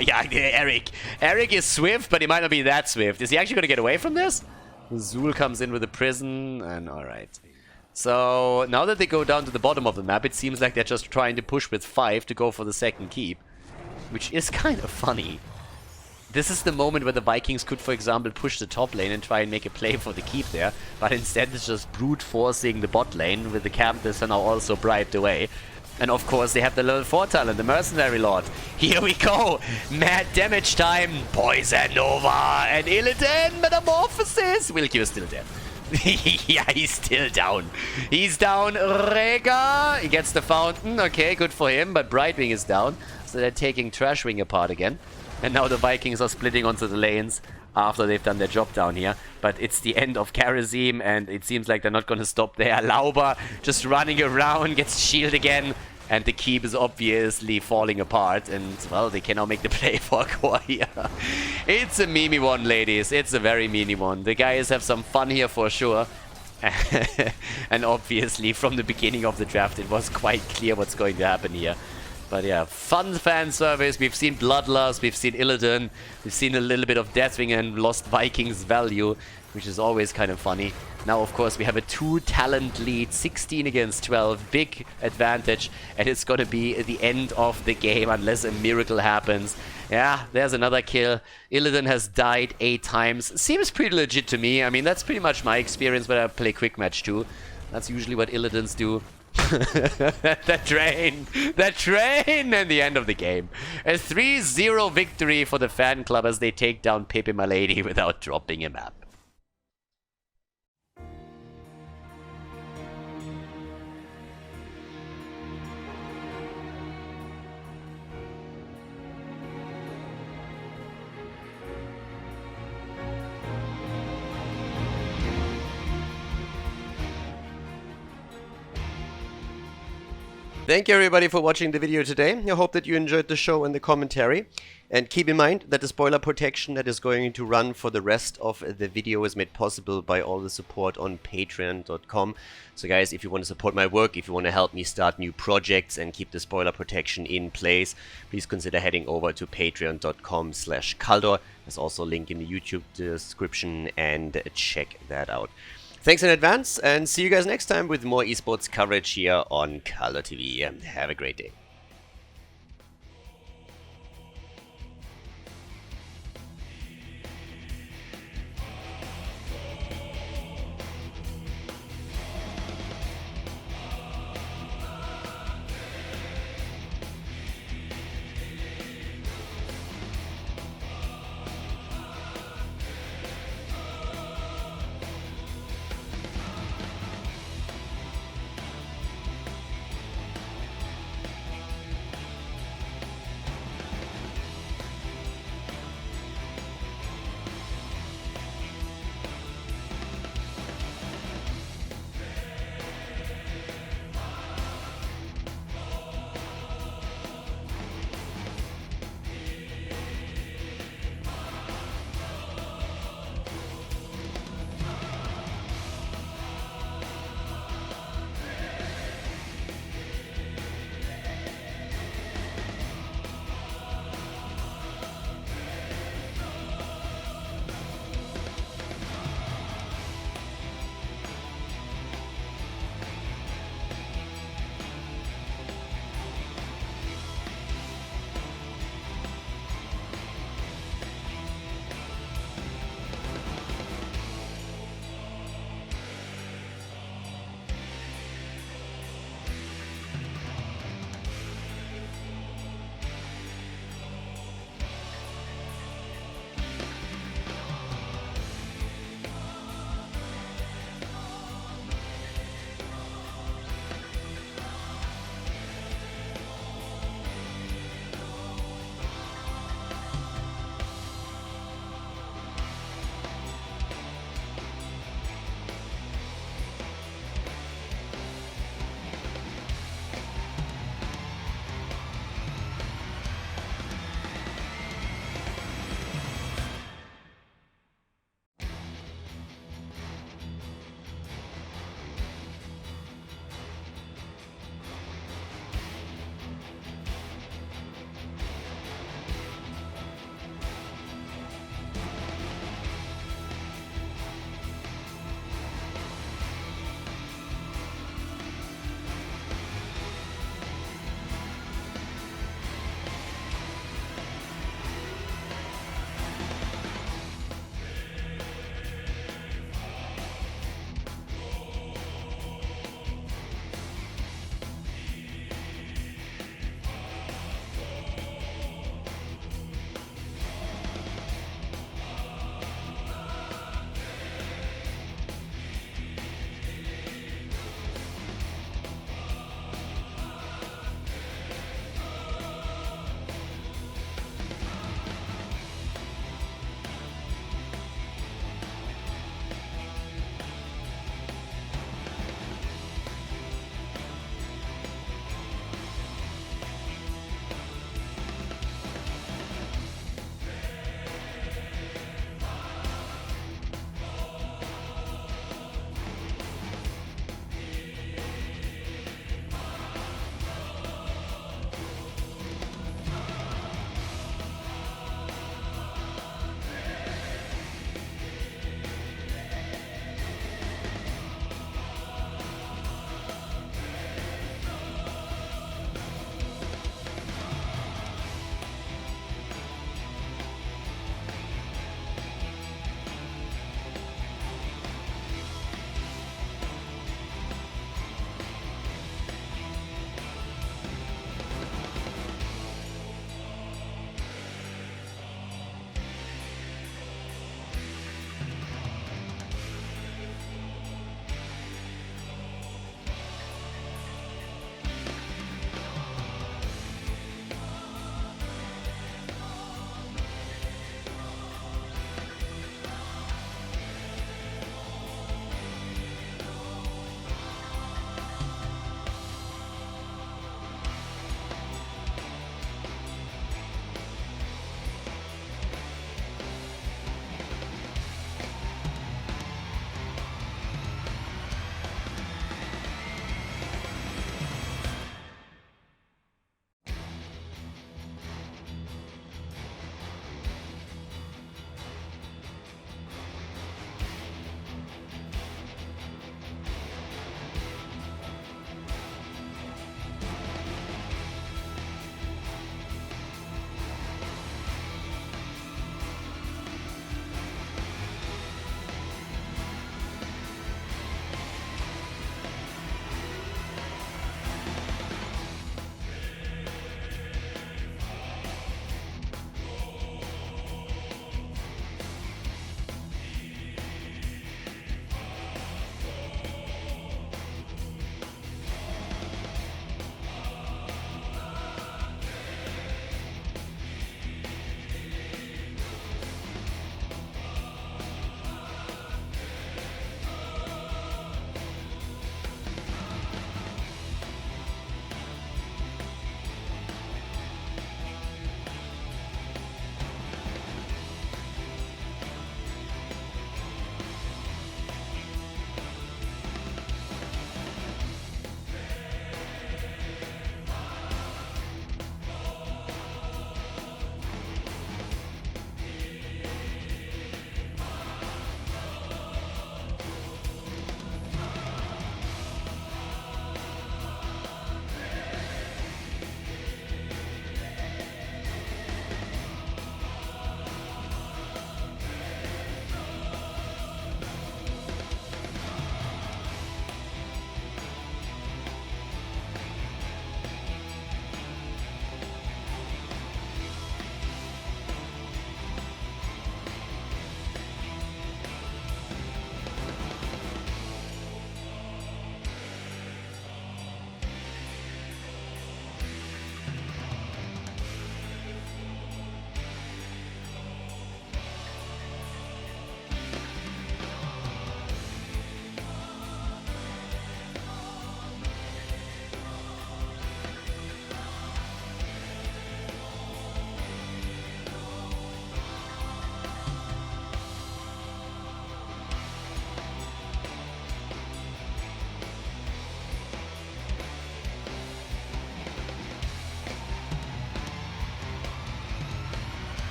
Yeah, Eric. Eric is swift, but he might not be that swift. Is he actually going to get away from this? Zul comes in with a prison, and alright. So now that they go down to the bottom of the map, it seems like they're just trying to push with 5 to go for the second keep. which is kind of funny. This is the moment where the Vikings could, for example, push the top lane and try and make a play for the keep there, but instead it's just brute forcing the bot lane with the Campus are now also bribed away. And of course they have the level 4 talent, the Mercenary Lord. Here we go! Mad damage time! Poison Nova! And Illidan Metamorphosis! Wilkie is still dead. Yeah, he's still down. He's down. Rega! He gets the fountain. Okay, good for him, but Brightwing is down. So they're taking Trashwing apart again. And now the Vikings are splitting onto the lanes after they've done their job down here. But it's the end of Karazim, and it seems like they're not going to stop there. Lauber just running around, gets shield again, and the keep is obviously falling apart. And, well, they can now make the play for a core here. It's a memey one, ladies. It's a very memey one. The guys have some fun here for sure. And obviously, from the beginning of the draft, it was quite clear what's going to happen here. But yeah, fun fan service. We've seen Bloodlust, we've seen Illidan, we've seen a little bit of Deathwing and Lost Vikings value, which is always kind of funny. Now, of course, we have a 2-talent lead, 16 against 12, big advantage, and it's going to be the end of the game unless a miracle happens. Yeah, there's another kill. Illidan has died 8 times. Seems pretty legit to me. I mean, that's pretty much my experience when I play Quick Match too. That's usually what Illidans do. That train! And the end of the game. A 3-0 victory for the fan club as they take down pepeMLady without dropping a map. Thank you everybody for watching the video today. I hope that you enjoyed the show and the commentary. And keep in mind that the spoiler protection that is going to run for the rest of the video is made possible by all the support on patreon.com. So guys, if you want to support my work, if you want to help me start new projects and keep the spoiler protection in place, please consider heading over to patreon.com/Khaldor. There's also a link in the YouTube description, and check that out. Thanks in advance, and see you guys next time with more esports coverage here on Khaldor TV. Have a great day.